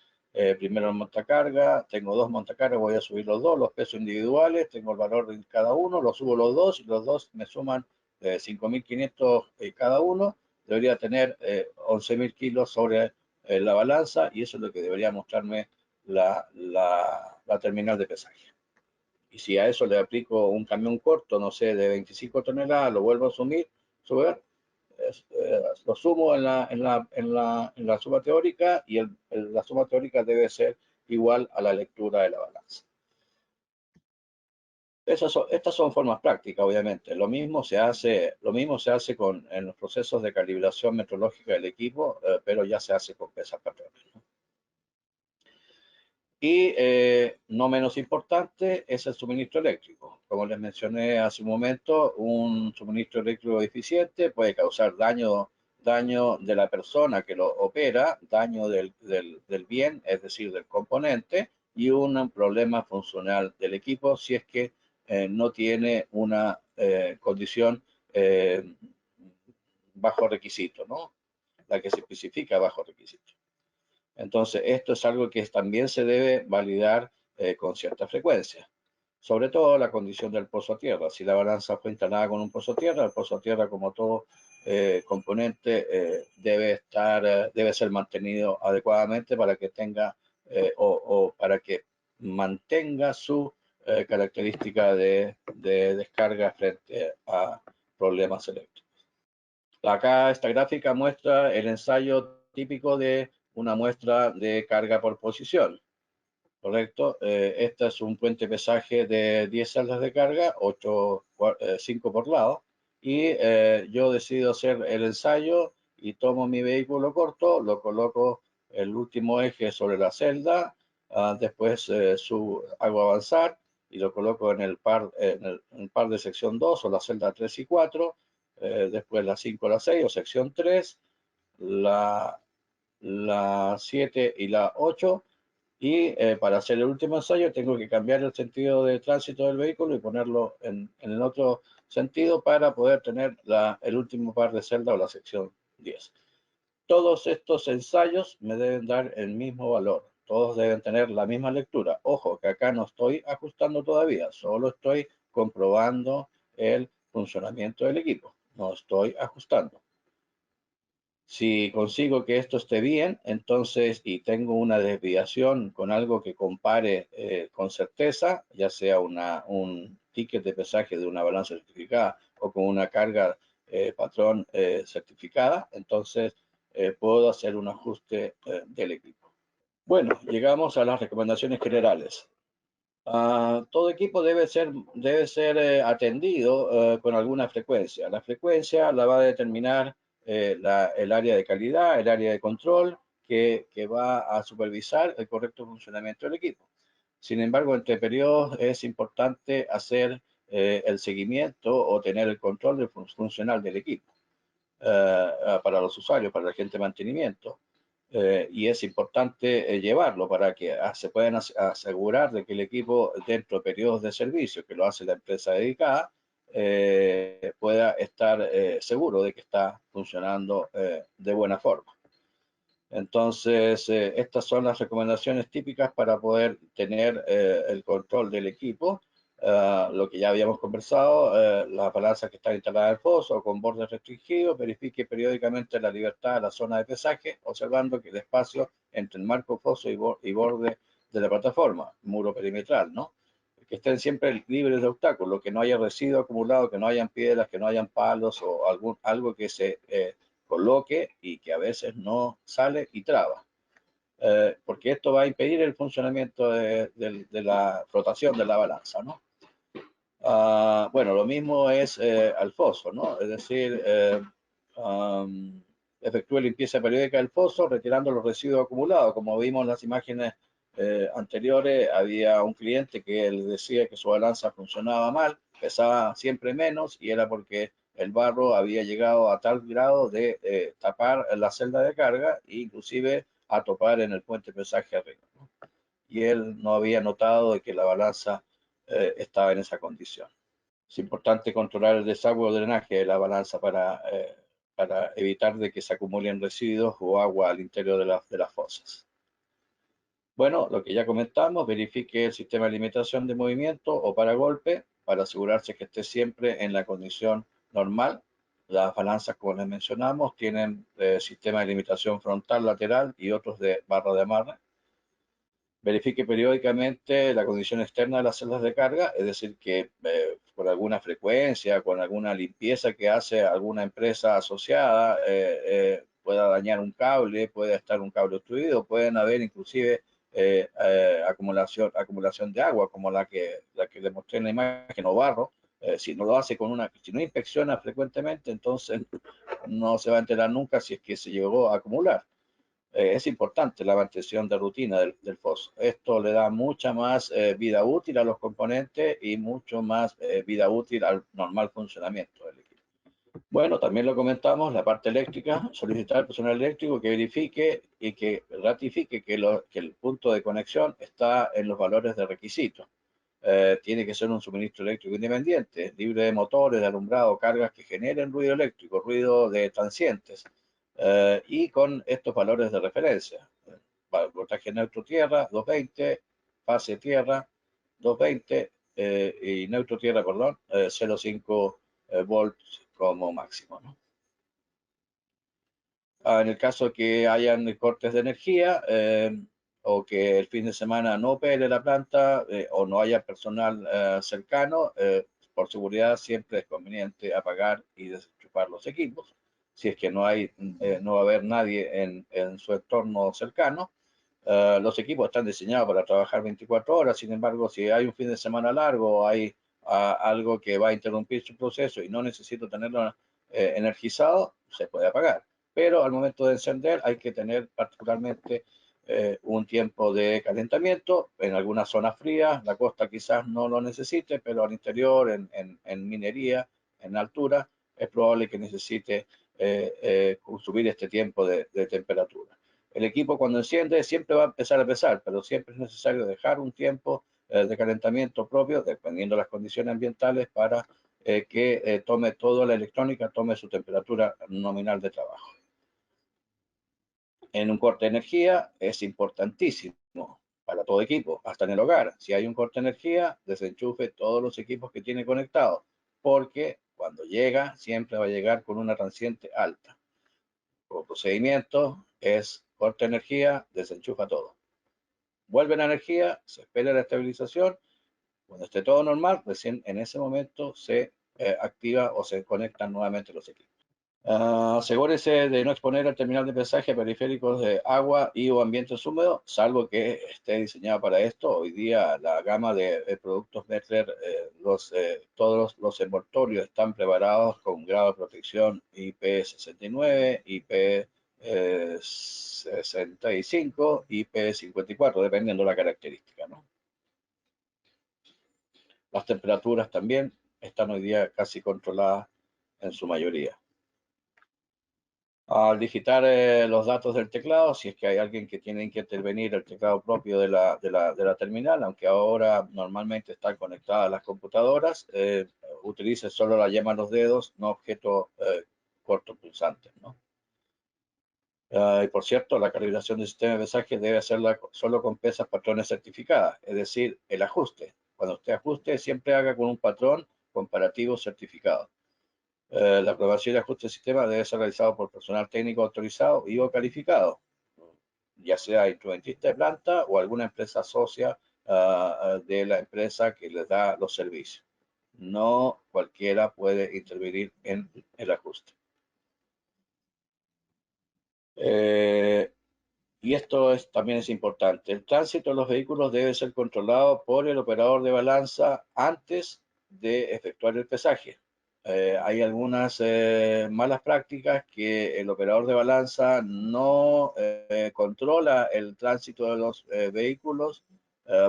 primero el montacarga, tengo dos montacargas, voy a subir los dos, los pesos individuales, tengo el valor de cada uno, los subo los dos y los dos me suman 5.500 cada uno, debería tener 11.000 kilos sobre la balanza y eso es lo que debería mostrarme la terminal de pesaje. Y si a eso le aplico un camión corto, no sé, de 25 toneladas, lo vuelvo a subir, lo sumo en la suma teórica y la suma teórica debe ser igual a la lectura de la balanza. Estas son formas prácticas, obviamente. Lo mismo se hace en los procesos de calibración metrológica del equipo, pero ya se hace con pesas patrones, ¿no? Y no menos importante es el suministro eléctrico. Como les mencioné hace un momento, un suministro eléctrico deficiente puede causar daño de la persona que lo opera, daño del bien, es decir, del componente, y un problema funcional del equipo si es que no tiene una condición bajo requisito, ¿no? La que se especifica bajo requisito. Entonces, esto es algo que también se debe validar con cierta frecuencia. Sobre todo la condición del pozo a tierra. Si la balanza fue instalada con un pozo a tierra, el pozo a tierra, como todo componente, debe ser mantenido adecuadamente para que tenga o para que mantenga su característica de descarga frente a problemas eléctricos. Acá esta gráfica muestra el ensayo típico de una muestra de carga por posición, ¿correcto? Este es un puente pesaje de 10 celdas de carga, 5 por lado, y yo decido hacer el ensayo y tomo mi vehículo corto, lo coloco el último eje sobre la celda, después hago avanzar y lo coloco en el par de sección 2 o la celda 3 y 4, después la 5, la 6 o sección 3, la 7 y la 8, y para hacer el último ensayo tengo que cambiar el sentido de tránsito del vehículo y ponerlo en el otro sentido para poder tener el último par de celda o la sección 10. Todos estos ensayos me deben dar el mismo valor, todos deben tener la misma lectura. Ojo, que acá no estoy ajustando todavía, solo estoy comprobando el funcionamiento del equipo, no estoy ajustando. Si consigo que esto esté bien, entonces, y tengo una desviación con algo que compare con certeza, ya sea un ticket de pesaje de una balanza certificada o con una carga patrón certificada, entonces puedo hacer un ajuste del equipo. Bueno, llegamos a las recomendaciones generales. Todo equipo debe ser atendido con alguna frecuencia. La frecuencia la va a determinar el área de calidad, el área de control que va a supervisar el correcto funcionamiento del equipo. Sin embargo, entre periodos es importante hacer el seguimiento o tener el control funcional del equipo para los usuarios, para la gente de mantenimiento. Y es importante llevarlo para que se puedan asegurar de que el equipo dentro de periodos de servicio que lo hace la empresa dedicada pueda estar seguro de que está funcionando de buena forma. Entonces, estas son las recomendaciones típicas para poder tener el control del equipo. Lo que ya habíamos conversado, la balanza que está instalada en el foso con bordes restringidos, verifique periódicamente la libertad de la zona de pesaje, observando que el espacio entre el marco foso y borde de la plataforma, muro perimetral, ¿no? Que estén siempre libres de obstáculos, que no haya residuos acumulados, que no hayan piedras, que no hayan palos o algo que se coloque y que a veces no sale y traba. Porque esto va a impedir el funcionamiento de la flotación de la balanza, ¿no? Bueno, lo mismo es al foso, ¿no? Es decir, efectúe limpieza periódica del foso, retirando los residuos acumulados. Como vimos en las imágenes anteriores, había un cliente que le decía que su balanza funcionaba mal, pesaba siempre menos, y era porque el barro había llegado a tal grado de tapar la celda de carga e inclusive a topar en el puente de pesaje arriba, ¿no? Y él no había notado de que la balanza estaba en esa condición. Es importante controlar el desagüe o drenaje de la balanza para evitar de que se acumulen residuos o agua al interior de las fosas. Bueno, lo que ya comentamos, verifique el sistema de limitación de movimiento o paragolpe para asegurarse que esté siempre en la condición normal. Las balanzas, como les mencionamos, tienen sistema de limitación frontal, lateral y otros de barra de amarre. Verifique periódicamente la condición externa de las celdas de carga, es decir, que por alguna frecuencia, con alguna limpieza que hace alguna empresa asociada, pueda dañar un cable, puede estar un cable obstruido, pueden haber inclusive acumulación de agua, como la que le mostré en la imagen, o barro. Si no lo hace si no inspecciona frecuentemente, entonces no se va a enterar nunca si es que se llegó a acumular. Es importante la mantención de rutina del foso. Esto le da mucha más vida útil a los componentes y mucho más vida útil al normal funcionamiento del equipo. Bueno, también lo comentamos, la parte eléctrica, solicitar al personal eléctrico que verifique y que ratifique que el punto de conexión está en los valores de requisito. Tiene que ser un suministro eléctrico independiente, libre de motores, de alumbrado, cargas que generen ruido eléctrico, ruido de transientes, y con estos valores de referencia. Voltaje neutro tierra, 220, fase tierra, 220, y neutro tierra, perdón, 0,5 volts como máximo, ¿no? En el caso que hayan cortes de energía o que el fin de semana no opere la planta o no haya personal cercano, por seguridad siempre es conveniente apagar y desenchufar los equipos. Si es que no va a haber nadie en su entorno cercano. Los equipos están diseñados para trabajar 24 horas, sin embargo, si hay un fin de semana largo o hay algo que va a interrumpir su proceso y no necesito tenerlo energizado, se puede apagar. Pero al momento de encender hay que tener particularmente un tiempo de calentamiento. En algunas zonas frías, la costa quizás no lo necesite, pero al interior, en minería, en altura, es probable que necesite subir este tiempo de temperatura. El equipo cuando enciende siempre va a empezar a pesar, pero siempre es necesario dejar un tiempo de calentamiento propio, dependiendo de las condiciones ambientales, para que tome toda la electrónica, tome su temperatura nominal de trabajo. En un corte de energía es importantísimo para todo equipo, hasta en el hogar. Si hay un corte de energía, desenchufe todos los equipos que tiene conectados, porque cuando llega, siempre va a llegar con una transiente alta. Como procedimiento es corte de energía, desenchufa todo. Vuelve la energía, se espera la estabilización. Cuando esté todo normal, recién en ese momento se activa o se conectan nuevamente los equipos. Asegúrese de no exponer el terminal de pesaje a periféricos de agua y o ambientes húmedos, salvo que esté diseñado para esto. Hoy día la gama de productos Mettler, todos los envoltorios están preparados con grado de protección IP69, IP65, IP54, dependiendo de la característica, ¿no? Las temperaturas también están hoy día casi controladas en su mayoría. Al digitar los datos del teclado, si es que hay alguien que tiene que intervenir el teclado propio de la terminal, aunque ahora normalmente están conectadas las computadoras, utilice solo la yema de los dedos, no objetos cortopulsantes, ¿no? Y por cierto, la calibración del sistema de pesaje debe hacerla solo con pesas patrones certificadas, es decir, el ajuste. Cuando usted ajuste, siempre haga con un patrón comparativo certificado. La aprobación y ajuste del sistema debe ser realizado por personal técnico autorizado y o calificado, ya sea instrumentista de planta o alguna empresa socia de la empresa que les da los servicios. No cualquiera puede intervenir en el ajuste. Y esto también es importante. El tránsito de los vehículos debe ser controlado por el operador de balanza antes de efectuar el pesaje. hay algunas malas prácticas que el operador de balanza no controla el tránsito de los vehículos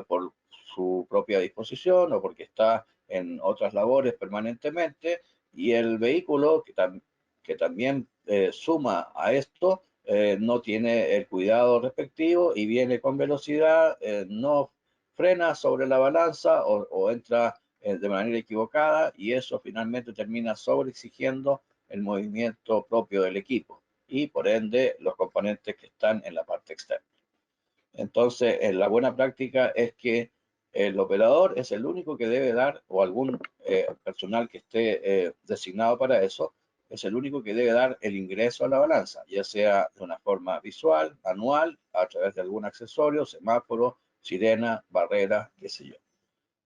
por su propia disposición o porque está en otras labores permanentemente, y el vehículo que también suma a esto no tiene el cuidado respectivo y viene con velocidad, no frena sobre la balanza o entra de manera equivocada, y eso finalmente termina sobreexigiendo el movimiento propio del equipo y por ende los componentes que están en la parte externa. Entonces, la buena práctica es que el operador es el único que debe dar, o algún personal que esté designado para eso, es el único que debe dar el ingreso a la balanza, ya sea de una forma visual, manual, a través de algún accesorio, semáforo, sirena, barrera, qué sé yo.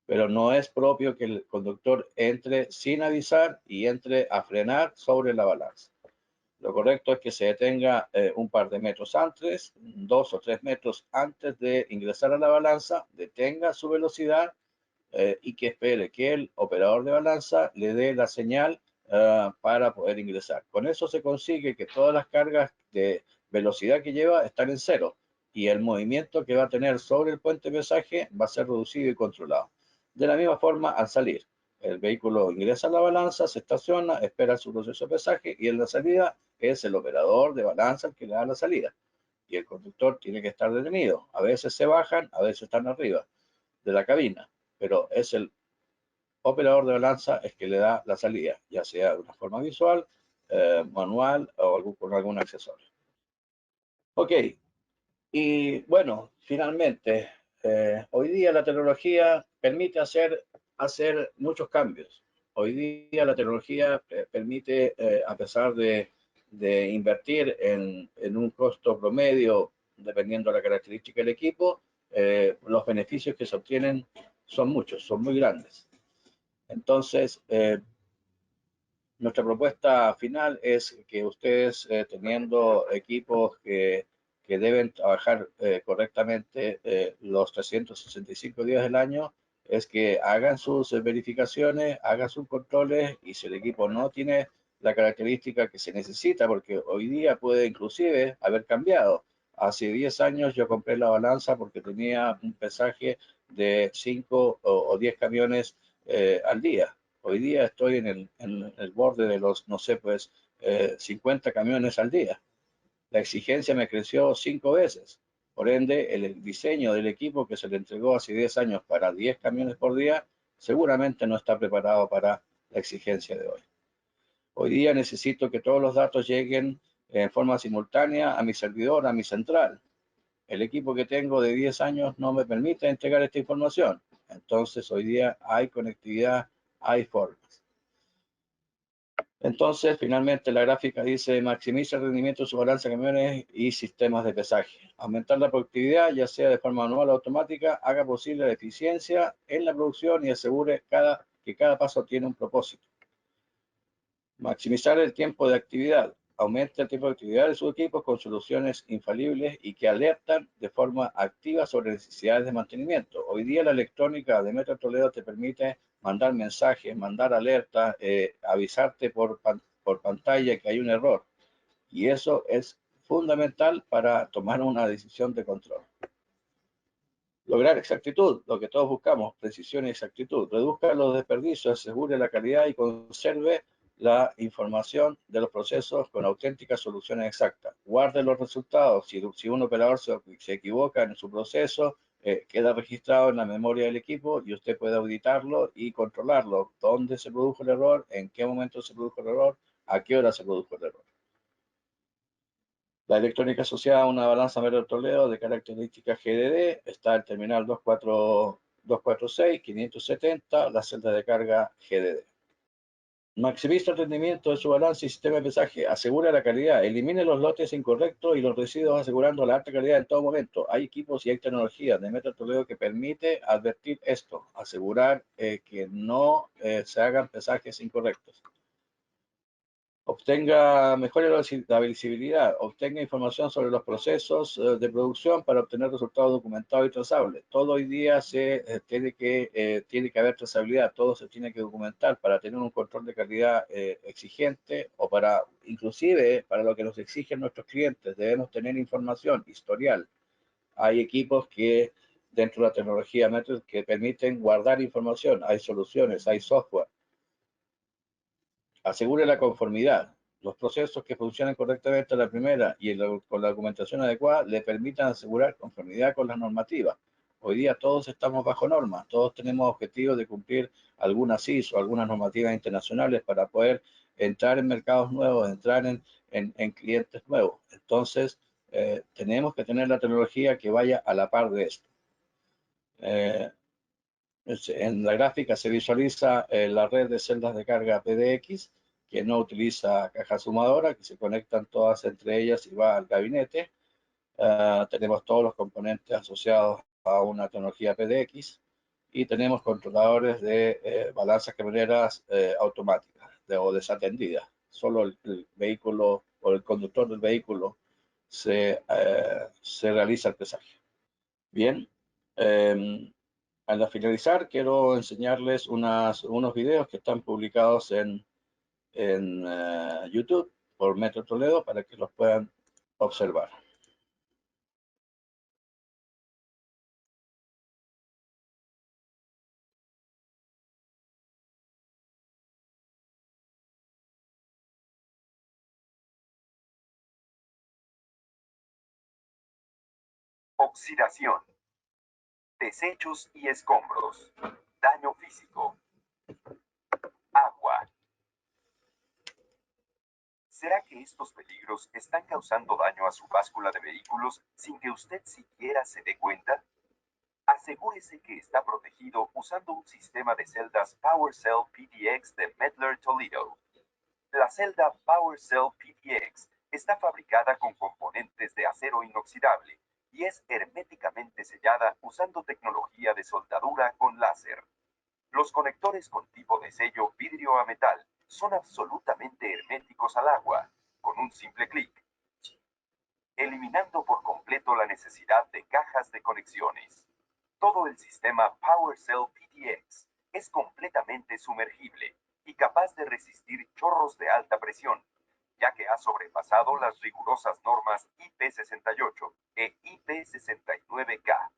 Pero no es propio que el conductor entre sin avisar y entre a frenar sobre la balanza. Lo correcto es que se detenga un par de metros antes, 2 o 3 metros antes de ingresar a la balanza, detenga su velocidad y que espere que el operador de balanza le dé la señal para poder ingresar. Con eso se consigue que todas las cargas de velocidad que lleva están en cero y el movimiento que va a tener sobre el puente de pesaje va a ser reducido y controlado. De la misma forma, al salir, el vehículo ingresa a la balanza, se estaciona, espera su proceso de pesaje y en la salida es el operador de balanza el que le da la salida. Y el conductor tiene que estar detenido. A veces se bajan, a veces están arriba de la cabina, pero es el operador de balanza el que le da la salida, ya sea de una forma visual, manual o con algún accesorio. Ok, y bueno, finalmente, hoy día la tecnología permite hacer muchos cambios. Hoy día la tecnología permite, a pesar de invertir en un costo promedio, dependiendo de la característica del equipo, los beneficios que se obtienen son muchos, son muy grandes. Entonces, nuestra propuesta final es que ustedes, teniendo equipos que deben trabajar correctamente los 365 días del año, es que hagan sus verificaciones, hagan sus controles, y si el equipo no tiene la característica que se necesita, porque hoy día puede inclusive haber cambiado. Hace 10 años yo compré la balanza porque tenía un pesaje de 5 o 10 camiones al día. Hoy día estoy en el borde de los, no sé, pues 50 camiones al día. La exigencia me creció 5 veces. Por ende, el diseño del equipo que se le entregó hace 10 años para 10 camiones por día seguramente no está preparado para la exigencia de hoy. Hoy día necesito que todos los datos lleguen en forma simultánea a mi servidor, a mi central. El equipo que tengo de 10 años no me permite entregar esta información. Entonces, hoy día hay conectividad, hay formas. Entonces, finalmente, la gráfica dice: maximiza el rendimiento de su balanza de camiones y sistemas de pesaje. Aumentar la productividad, ya sea de forma manual o automática, haga posible la eficiencia en la producción y asegure que cada paso tiene un propósito. Maximizar el tiempo de actividad. Aumenta el tiempo de actividad de sus equipos con soluciones infalibles y que alertan de forma activa sobre necesidades de mantenimiento. Hoy día la electrónica de Metro Toledo te permite mandar mensajes, mandar alertas, avisarte por pantalla que hay un error. Y eso es fundamental para tomar una decisión de control. Lograr exactitud, lo que todos buscamos, precisión y exactitud. Reduzca los desperdicios, asegure la calidad y conserve la información de los procesos con auténticas soluciones exactas. Guarde los resultados. Si un operador se equivoca en su proceso, queda registrado en la memoria del equipo y usted puede auditarlo y controlarlo. ¿Dónde se produjo el error? ¿En qué momento se produjo el error? ¿A qué hora se produjo el error? La electrónica asociada a una balanza Metro Toledo de características GDD está el terminal 246-570, la celda de carga GDD. Maximiza el rendimiento de su balance y sistema de pesaje, asegura la calidad, elimine los lotes incorrectos y los residuos asegurando la alta calidad en todo momento. Hay equipos y hay tecnologías de Metro Toledo que permite advertir esto, asegurar que no se hagan pesajes incorrectos. Mejore la visibilidad, obtenga información sobre los procesos de producción para obtener resultados documentados y trazables. Todo hoy día tiene que haber trazabilidad, todo se tiene que documentar para tener un control de calidad exigente o inclusive para lo que nos exigen nuestros clientes, debemos tener información, historial. Hay equipos que dentro de la tecnología Metrics que permiten guardar información, hay soluciones, hay software. Asegure la conformidad. Los procesos que funcionen correctamente a la primera y con la documentación adecuada le permitan asegurar conformidad con las normativas. Hoy día todos estamos bajo normas, todos tenemos objetivos de cumplir algunas ISO, algunas normativas internacionales para poder entrar en mercados nuevos, entrar en clientes nuevos. Entonces, tenemos que tener la tecnología que vaya a la par de esto. En la gráfica se visualiza la red de celdas de carga PDX, que no utiliza caja sumadora, que se conectan todas entre ellas y va al gabinete. Tenemos todos los componentes asociados a una tecnología PDX y tenemos controladores de balanzas camioneras automáticas o desatendidas. Solo el vehículo o el conductor del vehículo se realiza el pesaje. Bien. Al finalizar, quiero enseñarles unos videos que están publicados en YouTube por Metro Toledo para que los puedan observar. Oxidación, desechos y escombros, daño físico, agua. ¿Será que estos peligros están causando daño a su báscula de vehículos sin que usted siquiera se dé cuenta? Asegúrese que está protegido usando un sistema de celdas PowerCell PDX de Mettler Toledo. La celda PowerCell PDX está fabricada con componentes de acero inoxidable y es herméticamente sellada usando tecnología de soldadura con láser. Los conectores con tipo de sello vidrio a metal son absolutamente herméticos al agua, con un simple clic, eliminando por completo la necesidad de cajas de conexiones. Todo el sistema PowerCell PDX es completamente sumergible y capaz de resistir chorros de alta presión, ya que ha sobrepasado las rigurosas normas IP68 e IP69K.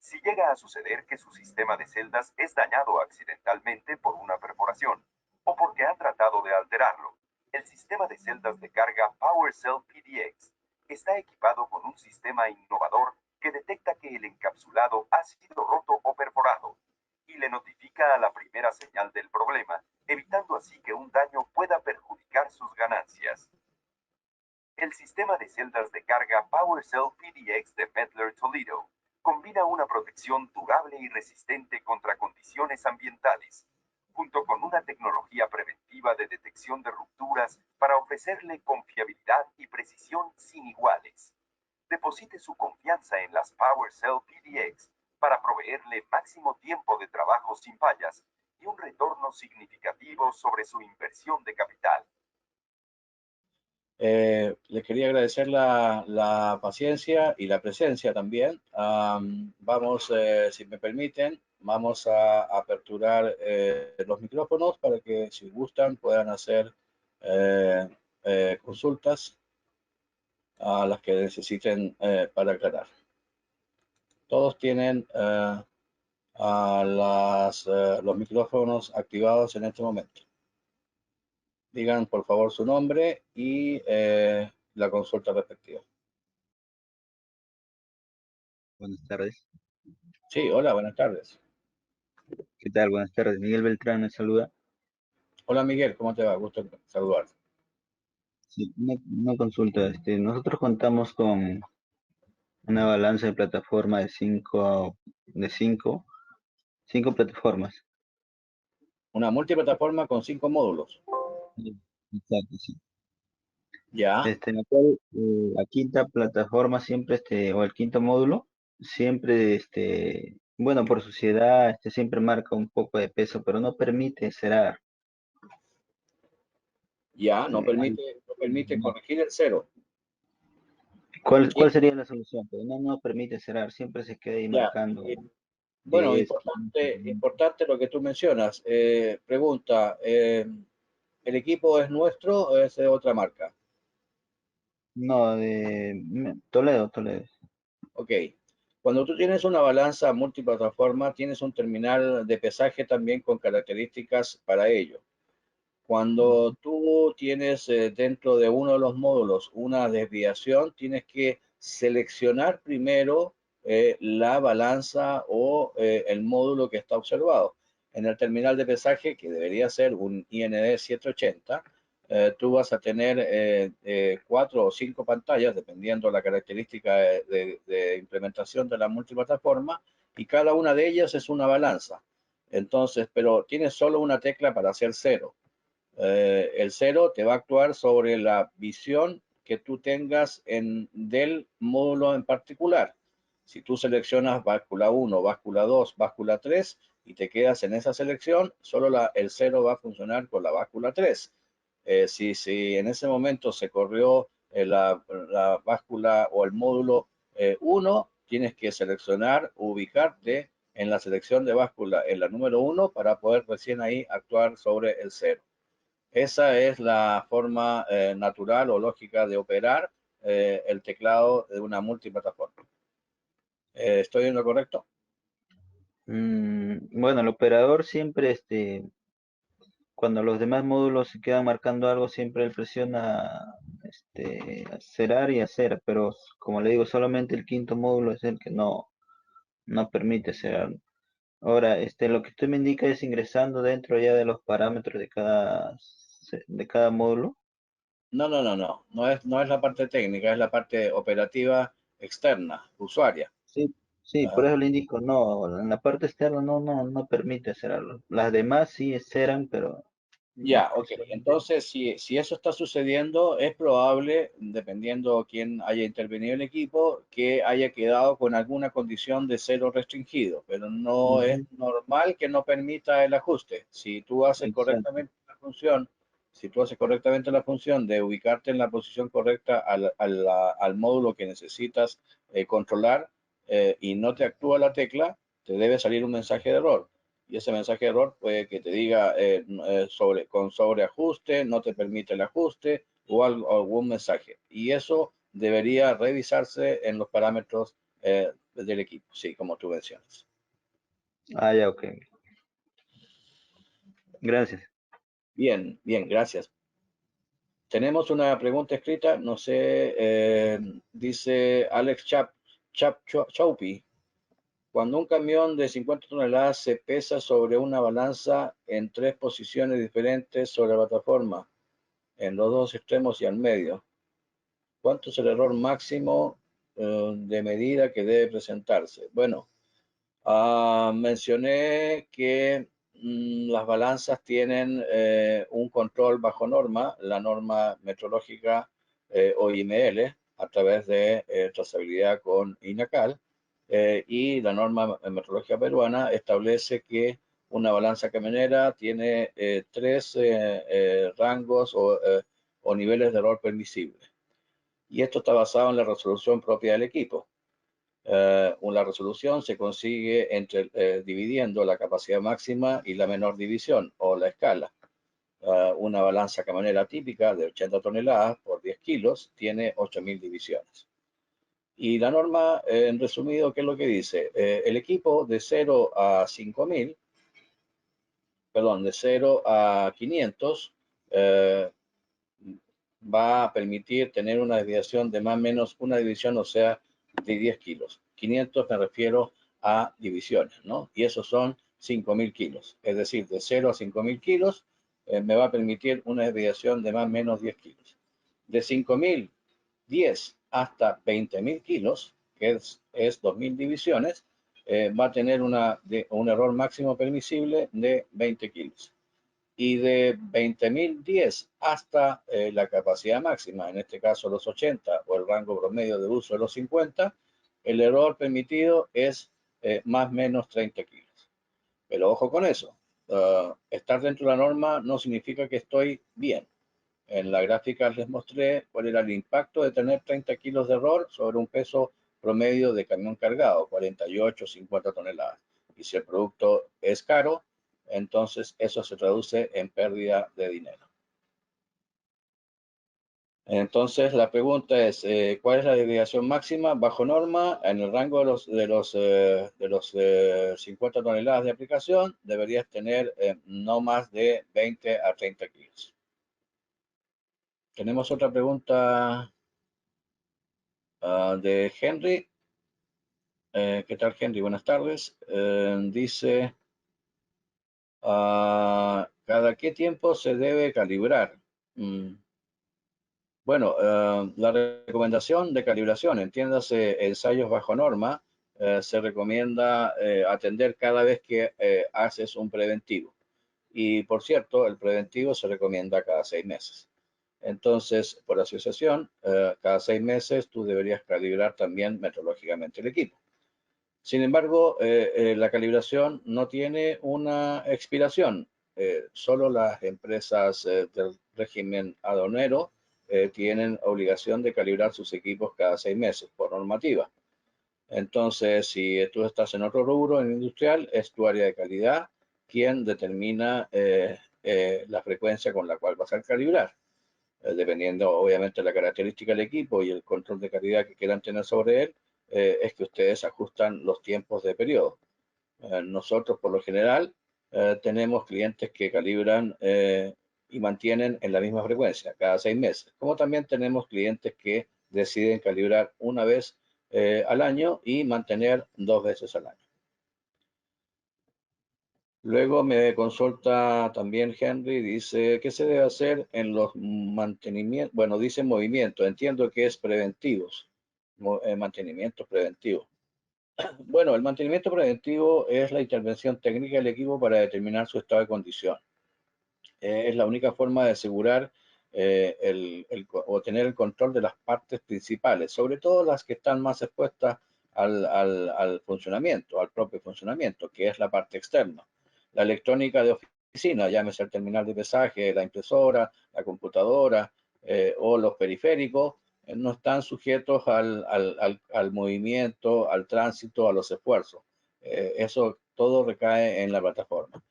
Si llega a suceder que su sistema de celdas es dañado accidentalmente por una perforación o porque han tratado de alterarlo, el sistema de celdas de carga PowerCell PDX está equipado con un sistema innovador que detecta que el encapsulado ha sido roto o perforado y le notifica a la primera señal del problema, evitando así que un daño pueda perjudicar sus ganancias. El sistema de celdas de carga PowerCell PDX de Mettler Toledo combina una protección durable y resistente contra condiciones ambientales, junto con una tecnología preventiva de detección de rupturas para ofrecerle confiabilidad y precisión sin iguales. Deposite su confianza en las PowerCell PDX para proveerle máximo tiempo de trabajo sin fallas y un retorno significativo sobre su inversión de capital. Les quería agradecer la paciencia y la presencia también. Vamos, si me permiten, vamos a aperturar los micrófonos para que si gustan puedan hacer consultas a las que necesiten para aclarar. Todos tienen los micrófonos activados en este momento. Digan por favor su nombre y la consulta respectiva. Buenas tardes. Sí, hola, buenas tardes. ¿Qué tal? Buenas tardes. Miguel Beltrán me saluda. Hola Miguel, ¿cómo te va? Gusto saludarte. Sí, una consulta. Nosotros contamos con una balanza de plataforma de cinco plataformas. Una multiplataforma con 5 módulos. Sí, exacto, sí. Ya. En la cual la quinta plataforma siempre, o el quinto módulo, siempre, bueno, por sociedad, siempre marca un poco de peso, pero no permite cerrar. Ya, al- no permite corregir el cero. ¿Cuál sería la solución? Pero no permite cerrar, siempre se queda ahí Ya, marcando bueno, 10, 15. importante lo que tú mencionas. Pregunta, ¿el equipo es nuestro o es de otra marca? No, Toledo, Toledo. Ok. Cuando tú tienes una balanza multiplataforma, tienes un terminal de pesaje también con características para ello. Cuando Ujú. tú tienes dentro de uno de los módulos una desviación, tienes que seleccionar primero la balanza o el módulo que está observado. En el terminal de pesaje, que debería ser un IND 780, tú vas a tener 4 o 5 pantallas, dependiendo la característica de implementación de la multiplataforma, y cada una de ellas es una balanza. Entonces, pero tienes solo una tecla para hacer cero. El cero te va a actuar sobre la visión que tú tengas del módulo en particular. Si tú seleccionas báscula 1, báscula 2, báscula 3 y te quedas en esa selección, solo el cero va a funcionar con la báscula 3. Si en ese momento se corrió la báscula o el módulo 1, tienes que seleccionar, ubicarte en la selección de báscula en la número 1 para poder recién ahí actuar sobre el cero. Esa es la forma natural o lógica de operar el teclado de una multiplataforma. ¿Estoy en lo correcto? Bueno, el operador siempre, cuando los demás módulos se quedan marcando algo, siempre él presiona, cerrar y hacer, pero como le digo, solamente el quinto módulo es el que no permite cerrar. Ahora, lo que usted me indica es ingresando dentro ya de los parámetros de cada módulo. No, no, no, no. No es la parte técnica, es la parte operativa externa, usuaria. Sí, sí, por Ah, eso le indico, no, en la parte externa no permite cerrarlo. Las demás sí cerran, pero ya, ok. solamente. Entonces, si eso está sucediendo, es probable, dependiendo quién haya intervenido en el equipo, que haya quedado con alguna condición de cero restringido, pero no es Ujú, normal que no permita el ajuste. exacto. Si tú haces correctamente la función de ubicarte en la posición correcta al módulo que necesitas controlar y no te actúa la tecla, te debe salir un mensaje de error y ese mensaje de error puede que te diga con sobreajuste, no te permite el ajuste o algún mensaje. Y eso debería revisarse en los parámetros del equipo, sí, como tú mencionas. Ah, ya, ok. Gracias. Bien, bien, gracias. Tenemos una pregunta escrita, no sé, dice Alex Chaupi. Cuando un camión de 50 toneladas se pesa sobre una balanza en 3 posiciones diferentes sobre la plataforma, en los 2 extremos y al medio. ¿Cuánto es el error máximo de medida que debe presentarse? Bueno, mencioné que las balanzas tienen un control bajo norma, la norma metrológica OIML, a través de trazabilidad con INACAL, y la norma metrológica peruana establece que una balanza camionera tiene 3 rangos o niveles de error permisibles. Y esto está basado en la resolución propia del equipo. Una resolución se consigue dividiendo la capacidad máxima y la menor división o la escala. Una balanza camionera típica de 80 toneladas por 10 kilos tiene 8.000 divisiones. Y la norma, en resumido, ¿qué es lo que dice? El equipo de 0 a 5.000, perdón, de 0 a 500, eh, va a permitir tener una desviación de más o menos una división, o sea, de 10 kilos. 500 me refiero a divisiones, ¿no? Y esos son 5.000 kilos. Es decir, de 0 a 5.000 kilos me va a permitir una desviación de más o menos 10 kilos. De 5.010 hasta 20.000 kilos, que es 2.000 divisiones, va a tener un error máximo permisible de 20 kilos y de 20.010 hasta la capacidad máxima, en este caso los 80 o el rango promedio de uso de los 50, el error permitido es más o menos 30 kilos. Pero ojo con eso, estar dentro de la norma no significa que estoy bien. En la gráfica les mostré cuál era el impacto de tener 30 kilos de error sobre un peso promedio de camión cargado, 48, 50 toneladas. Y si el producto es caro, entonces eso se traduce en pérdida de dinero. Entonces la pregunta es, ¿cuál es la desviación máxima bajo norma en el rango de los 50 toneladas de aplicación? Deberías tener no más de 20 a 30 kilos. Tenemos otra pregunta de Henry. ¿Qué tal, Henry? Buenas tardes. Dice, ¿cada qué tiempo se debe calibrar? Bueno, la recomendación de calibración, entiéndase ensayos bajo norma, se recomienda atender cada vez que haces un preventivo. Y por cierto, el preventivo se recomienda cada 6 meses. Entonces, por asociación, cada 6 meses tú deberías calibrar también metrológicamente el equipo. Sin embargo, la calibración no tiene una expiración. Solo las empresas del régimen aduanero tienen obligación de calibrar sus equipos cada 6 meses por normativa. Entonces, si tú estás en otro rubro, en industrial, es tu área de calidad quien determina la frecuencia con la cual vas a calibrar. Dependiendo obviamente de la característica del equipo y el control de calidad que quieran tener sobre él, es que ustedes ajustan los tiempos de periodo. Nosotros por lo general tenemos clientes que calibran y mantienen en la misma frecuencia cada 6 meses, como también tenemos clientes que deciden calibrar una vez al año y mantener 2 veces al año. Luego me consulta también Henry, dice, ¿qué se debe hacer en los mantenimientos? Bueno, dice movimiento, entiendo que es preventivos, mantenimiento preventivo. Bueno, el mantenimiento preventivo es la intervención técnica del equipo para determinar su estado de condición. Es la única forma de asegurar o tener el control de las partes principales, sobre todo las que están más expuestas al funcionamiento, al propio funcionamiento, que es la parte externa. La electrónica de oficina, llámese el terminal de pesaje, la impresora, la computadora o los periféricos, no están sujetos al movimiento, al tránsito, a los esfuerzos. Eso todo recae en la plataforma.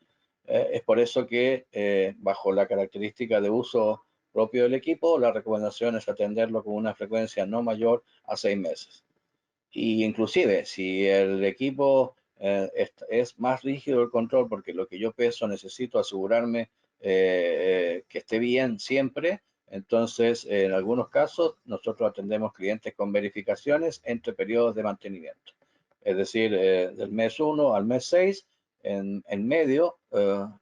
Es por eso que bajo la característica de uso propio del equipo, la recomendación es atenderlo con una frecuencia no mayor a 6 meses. Y inclusive, si el equipo es más rígido el control, porque lo que yo peso necesito asegurarme que esté bien siempre, entonces en algunos casos nosotros atendemos clientes con verificaciones entre periodos de mantenimiento. Es decir, del mes 1 al mes 6, en medio,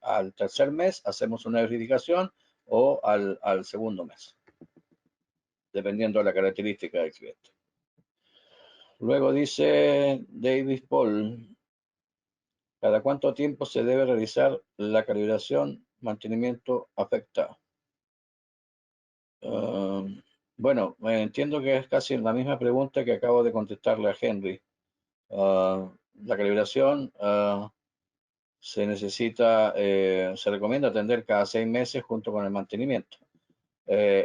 al tercer mes hacemos una verificación o al segundo mes, dependiendo de la característica del cliente. Luego dice David Paul, ¿cada cuánto tiempo se debe realizar la calibración, mantenimiento afectado? Bueno, entiendo que es casi la misma pregunta que acabo de contestarle a Henry. La calibración se necesita, se recomienda atender cada 6 meses junto con el mantenimiento.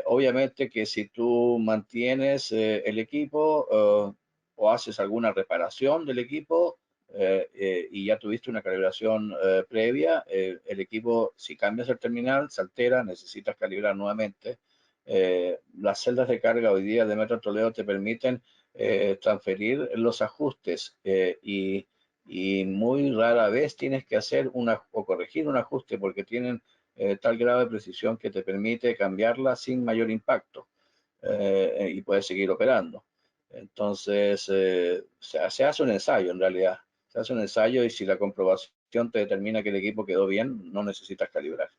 Obviamente que si tú mantienes el equipo o haces alguna reparación del equipo y ya tuviste una calibración previa, el equipo, si cambias el terminal, se altera, necesitas calibrar nuevamente. Las celdas de carga hoy día de Metro Toledo te permiten transferir los ajustes y muy rara vez tienes que hacer o corregir un ajuste porque tienen tal grado de precisión que te permite cambiarla sin mayor impacto y puedes seguir operando. Entonces, se hace un ensayo en realidad. Se hace un ensayo y si la comprobación te determina que el equipo quedó bien, no necesitas calibrar.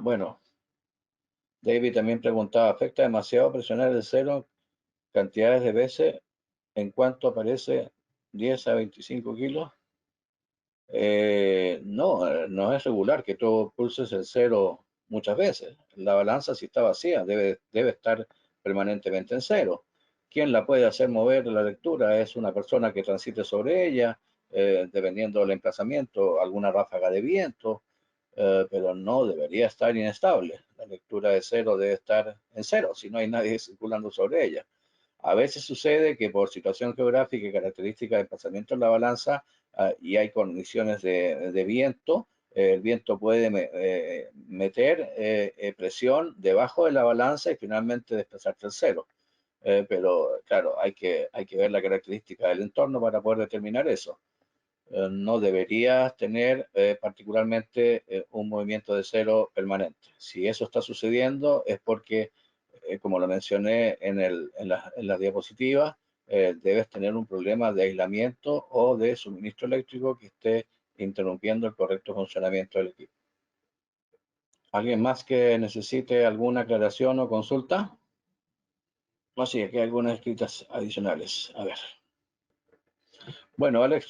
Bueno. David también preguntaba, ¿afecta demasiado presionar el cero cantidades de veces en cuanto aparece 10 a 25 kilos? No es regular que tú pulses el cero muchas veces. La balanza, si está vacía, debe estar permanentemente en cero. ¿Quién la puede hacer mover la lectura? Es una persona que transite sobre ella, dependiendo del emplazamiento, alguna ráfaga de viento. pero no debería estar inestable. La lectura de cero debe estar en cero, si no hay nadie circulando sobre ella. A veces sucede que por situación geográfica y características de desplazamiento en la balanza y hay condiciones de viento, el viento puede meter presión debajo de la balanza y finalmente desplazarse al cero. Pero claro, hay que ver la característica del entorno para poder determinar eso. No deberías tener particularmente un movimiento de cero permanente. Si eso está sucediendo es porque, como lo mencioné en las diapositivas, debes tener un problema de aislamiento o de suministro eléctrico que esté interrumpiendo el correcto funcionamiento del equipo. ¿Alguien más que necesite alguna aclaración o consulta? No, sí, aquí hay algunas escritas adicionales. A ver. Bueno, Alex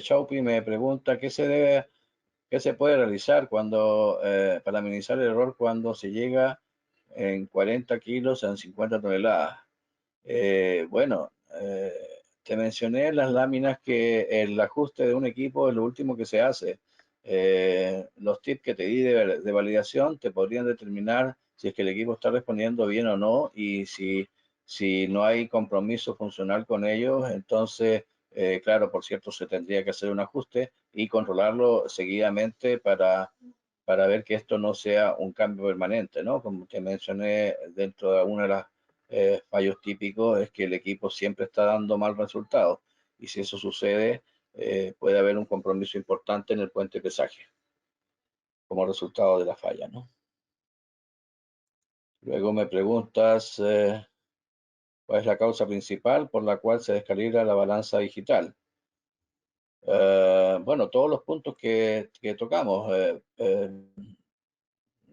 Chaupi me pregunta qué se puede realizar para minimizar el error cuando se llega en 40 kilos en 50 toneladas. Bueno, te mencioné las láminas que el ajuste de un equipo es lo último que se hace. Los tips que te di de validación te podrían determinar si es que el equipo está respondiendo bien o no y si no hay compromiso funcional con ellos, entonces, claro, por cierto, se tendría que hacer un ajuste y controlarlo seguidamente para ver que esto no sea un cambio permanente, ¿no? Como te mencioné, dentro de una de las fallos típicos es que el equipo siempre está dando mal resultado y si eso sucede puede haber un compromiso importante en el puente de pesaje como resultado de la falla, ¿no? Luego me preguntas cuál es la causa principal por la cual se descalibra la balanza digital. Bueno, todos los puntos que tocamos,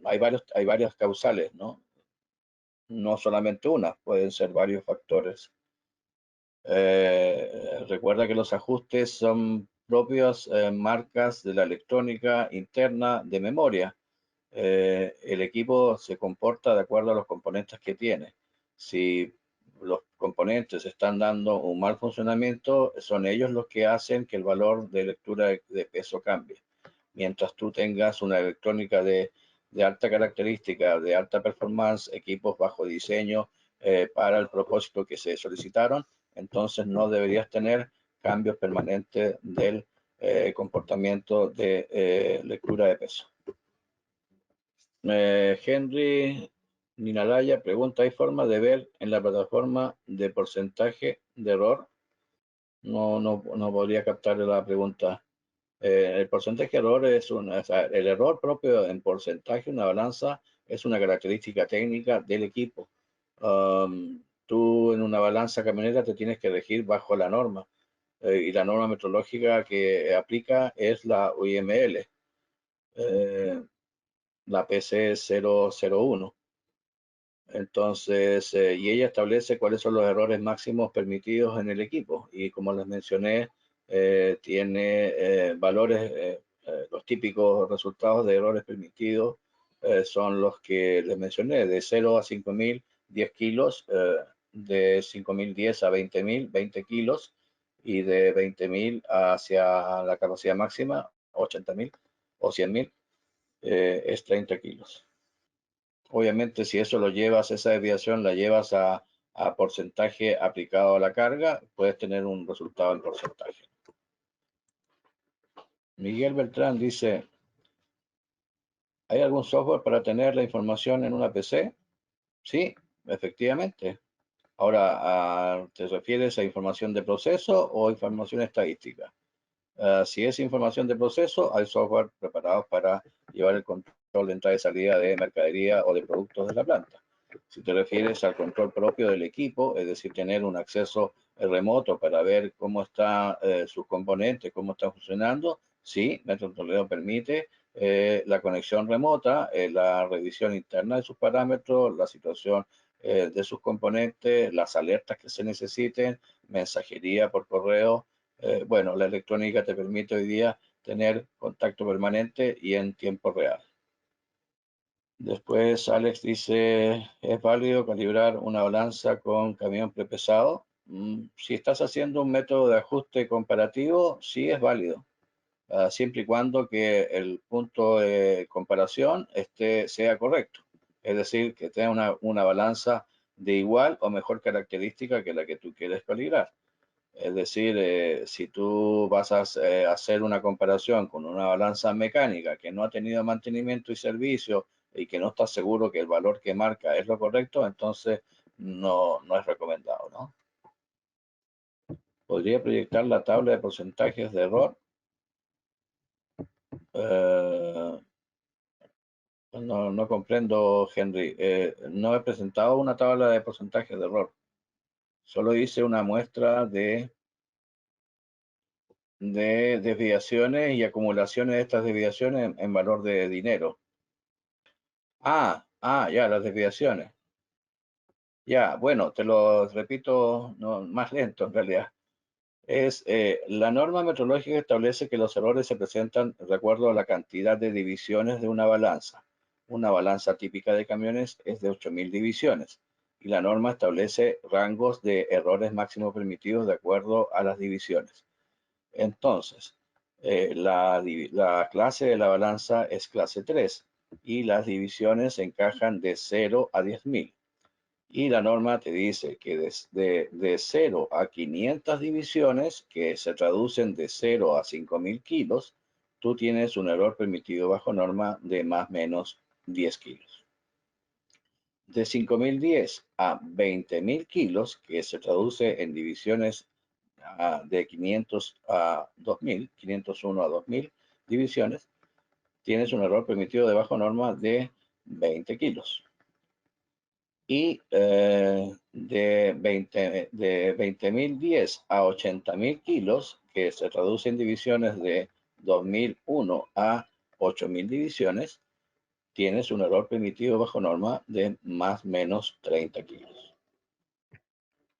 hay varias causales, ¿no? No solamente una, pueden ser varios factores. Recuerda que los ajustes son propios marcas de la electrónica interna de memoria. El equipo se comporta de acuerdo a los componentes que tiene. Si los componentes están dando un mal funcionamiento, son ellos los que hacen que el valor de lectura de peso cambie. Mientras tú tengas una electrónica de alta característica, de alta performance, equipos bajo diseño para el propósito que se solicitaron, entonces no deberías tener cambios permanentes del comportamiento de lectura de peso. Henry Ninalaya pregunta, ¿hay forma de ver en la plataforma de porcentaje de error? No podría captar la pregunta. El porcentaje de error el error propio en porcentaje, una balanza, es una característica técnica del equipo. Tú en una balanza camionera te tienes que regir bajo la norma y la norma metrológica que aplica es la UIML, la PC 001. Entonces, y ella establece cuáles son los errores máximos permitidos en el equipo. Y como les mencioné, tiene valores, los típicos resultados de errores permitidos son los que les mencioné, de 0 a 5.000, 10 kilos, de 5.010 a 20.000, 20 kilos, y de 20.000 hacia la capacidad máxima, 80.000 o 100.000, es 30 kilos. Obviamente, si eso lo llevas, esa desviación la llevas a porcentaje aplicado a la carga, puedes tener un resultado en porcentaje. Miguel Beltrán dice, ¿hay algún software para tener la información en una PC? Sí, efectivamente. Ahora, ¿te refieres a información de proceso o información estadística? Si es información de proceso, hay software preparados para llevar el control de entrada y salida de mercadería o de productos de la planta. Si te refieres al control propio del equipo, es decir, tener un acceso remoto para ver cómo están sus componentes, cómo están funcionando, sí, MetroToledo permite la conexión remota, la revisión interna de sus parámetros, la situación de sus componentes, las alertas que se necesiten, mensajería por correo. Bueno, la electrónica te permite hoy día tener contacto permanente y en tiempo real. Después Alex dice, ¿es válido calibrar una balanza con camión prepesado? Si estás haciendo un método de ajuste comparativo, sí es válido. siempre y cuando que el punto de comparación sea correcto. Es decir, que tenga una balanza de igual o mejor característica que la que tú quieres calibrar. Es decir, si tú vas a hacer una comparación con una balanza mecánica que no ha tenido mantenimiento y servicio y que no estás seguro que el valor que marca es lo correcto, entonces no es recomendado, ¿no? ¿Podría proyectar la tabla de porcentajes de error? No comprendo, Henry. No he presentado una tabla de porcentajes de error. Solo hice una muestra de desviaciones y acumulaciones de estas desviaciones en valor de dinero. Ya, las desviaciones. Ya, bueno, te lo repito más lento en realidad. La norma metrológica establece que los errores se presentan de acuerdo a la cantidad de divisiones de una balanza. Una balanza típica de camiones es de 8.000 divisiones y la norma establece rangos de errores máximos permitidos de acuerdo a las divisiones. Entonces, la clase de la balanza es clase 3 y las divisiones encajan de 0 a 10.000. Y la norma te dice que de 0 a 500 divisiones, que se traducen de 0 a 5.000 kilos, tú tienes un error permitido bajo norma de más o menos 10 kilos. De 5.010 a 20.000 kilos, que se traduce en divisiones de 500 a 2.000, 501 a 2.000 divisiones, tienes un error permitido de bajo norma de 20 kilos. Y de 20.010 a 80.000 kilos, que se traduce en divisiones de 2.001 a 8.000 divisiones, tienes un error permitido bajo norma de más o menos 30 kilos.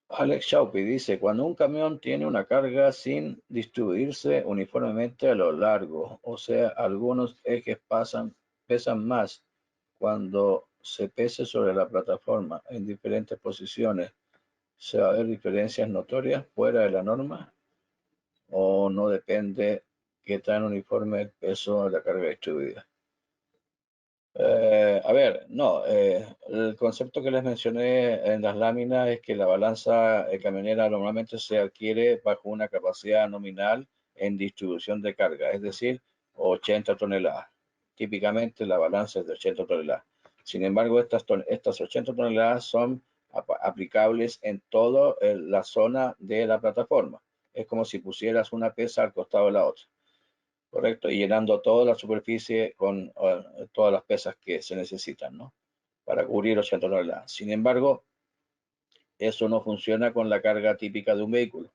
Alex Shaupi dice, cuando un camión tiene una carga sin distribuirse uniformemente a lo largo, o sea, algunos ejes pesan más cuando se pese sobre la plataforma en diferentes posiciones, ¿se va a ver diferencias notorias fuera de la norma o no depende qué tan uniforme el peso de la carga distribuida? No, el concepto que les mencioné en las láminas es que la balanza camionera normalmente se adquiere bajo una capacidad nominal en distribución de carga, es decir, 80 toneladas. Típicamente la balanza es de 80 toneladas. Sin embargo, estas 80 toneladas son aplicables en toda la zona de la plataforma. Es como si pusieras una pesa al costado de la otra. Correcto, y llenando toda la superficie con todas las pesas que se necesitan, ¿no? Para cubrir 80 toneladas. Sin embargo, eso no funciona con la carga típica de un vehículo.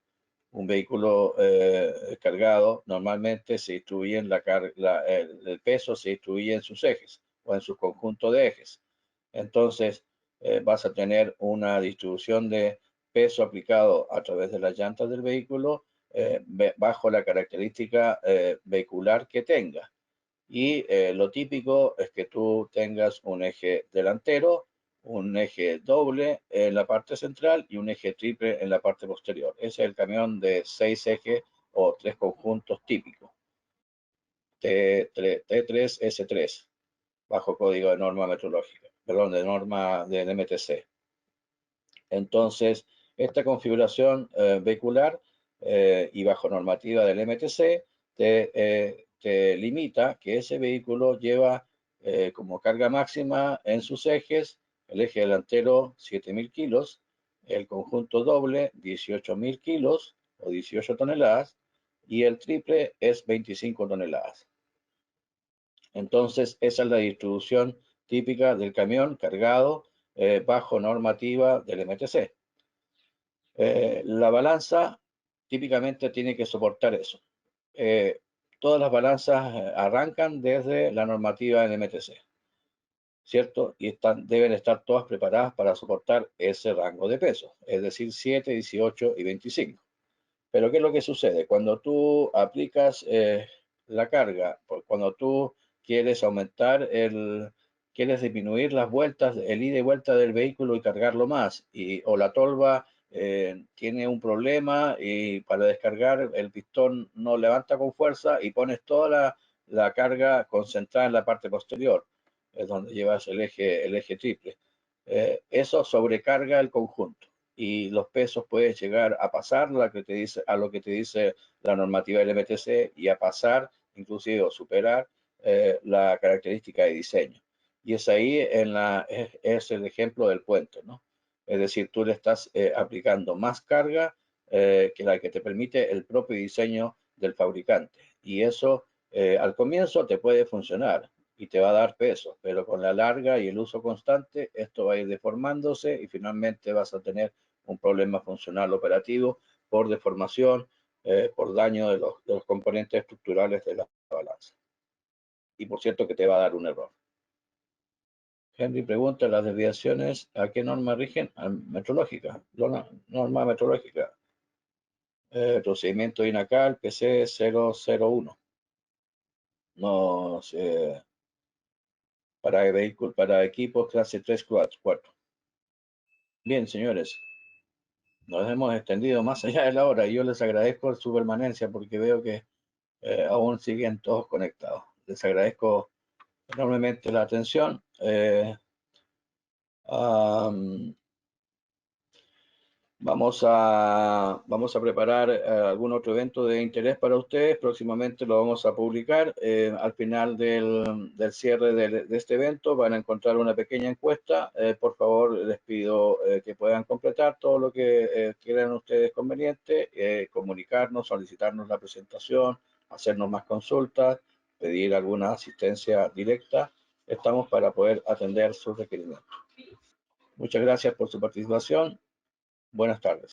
Un vehículo cargado normalmente se distribuye el peso se distribuye en sus ejes o en su conjunto de ejes. Entonces, vas a tener una distribución de peso aplicado a través de las llantas del vehículo bajo la característica vehicular que tenga. Y lo típico es que tú tengas un eje delantero, un eje doble en la parte central y un eje triple en la parte posterior. Ese es el camión de 6 ejes o 3 conjuntos típicos. T3S3, bajo código de norma metrológica, perdón, de norma del MTC. Entonces, esta configuración vehicular y bajo normativa del MTC te limita que ese vehículo lleva como carga máxima en sus ejes, el eje delantero 7.000 kilos, el conjunto doble 18.000 kilos o 18 toneladas y el triple es 25 toneladas. Entonces, esa es la distribución típica del camión cargado bajo normativa del MTC. La balanza típicamente tiene que soportar eso. Todas las balanzas arrancan desde la normativa del MTC, ¿cierto? Y deben estar todas preparadas para soportar ese rango de pesos, es decir, 7, 18 y 25. Pero ¿qué es lo que sucede? Cuando tú aplicas la carga, cuando tú quieres quieres disminuir las vueltas, el ida y vuelta del vehículo y cargarlo más, o la tolva tiene un problema y para descargar el pistón no levanta con fuerza y pones toda la carga concentrada en la parte posterior, es donde llevas el eje triple. Eso sobrecarga el conjunto y los pesos pueden llegar a pasar a lo que te dice la normativa del MTC y a pasar, inclusive o superar la característica de diseño. Y es ahí es el ejemplo del puente, ¿no? Es decir, tú le estás aplicando más carga que la que te permite el propio diseño del fabricante. Y eso al comienzo te puede funcionar y te va a dar peso, pero con la larga y el uso constante, esto va a ir deformándose y finalmente vas a tener un problema funcional operativo por deformación, por daño de los componentes estructurales de la balanza. Y por cierto que te va a dar un error. Henry pregunta, ¿las desviaciones a qué norma rigen? Metrológica, norma metrológica. Procedimiento INACAL PC 001. No sé, para equipos clase 3, 4. Bien, señores, nos hemos extendido más allá de la hora y yo les agradezco su permanencia porque veo que aún siguen todos conectados. Les agradezco enormemente la atención. Vamos a preparar algún otro evento de interés para ustedes. Próximamente lo vamos a publicar. Al final del cierre de este evento van a encontrar una pequeña encuesta. Por favor, les pido que puedan completar todo lo que crean ustedes conveniente, comunicarnos, solicitarnos la presentación, hacernos más consultas, pedir alguna asistencia directa. Estamos para poder atender sus requerimientos. Muchas gracias por su participación. Buenas tardes.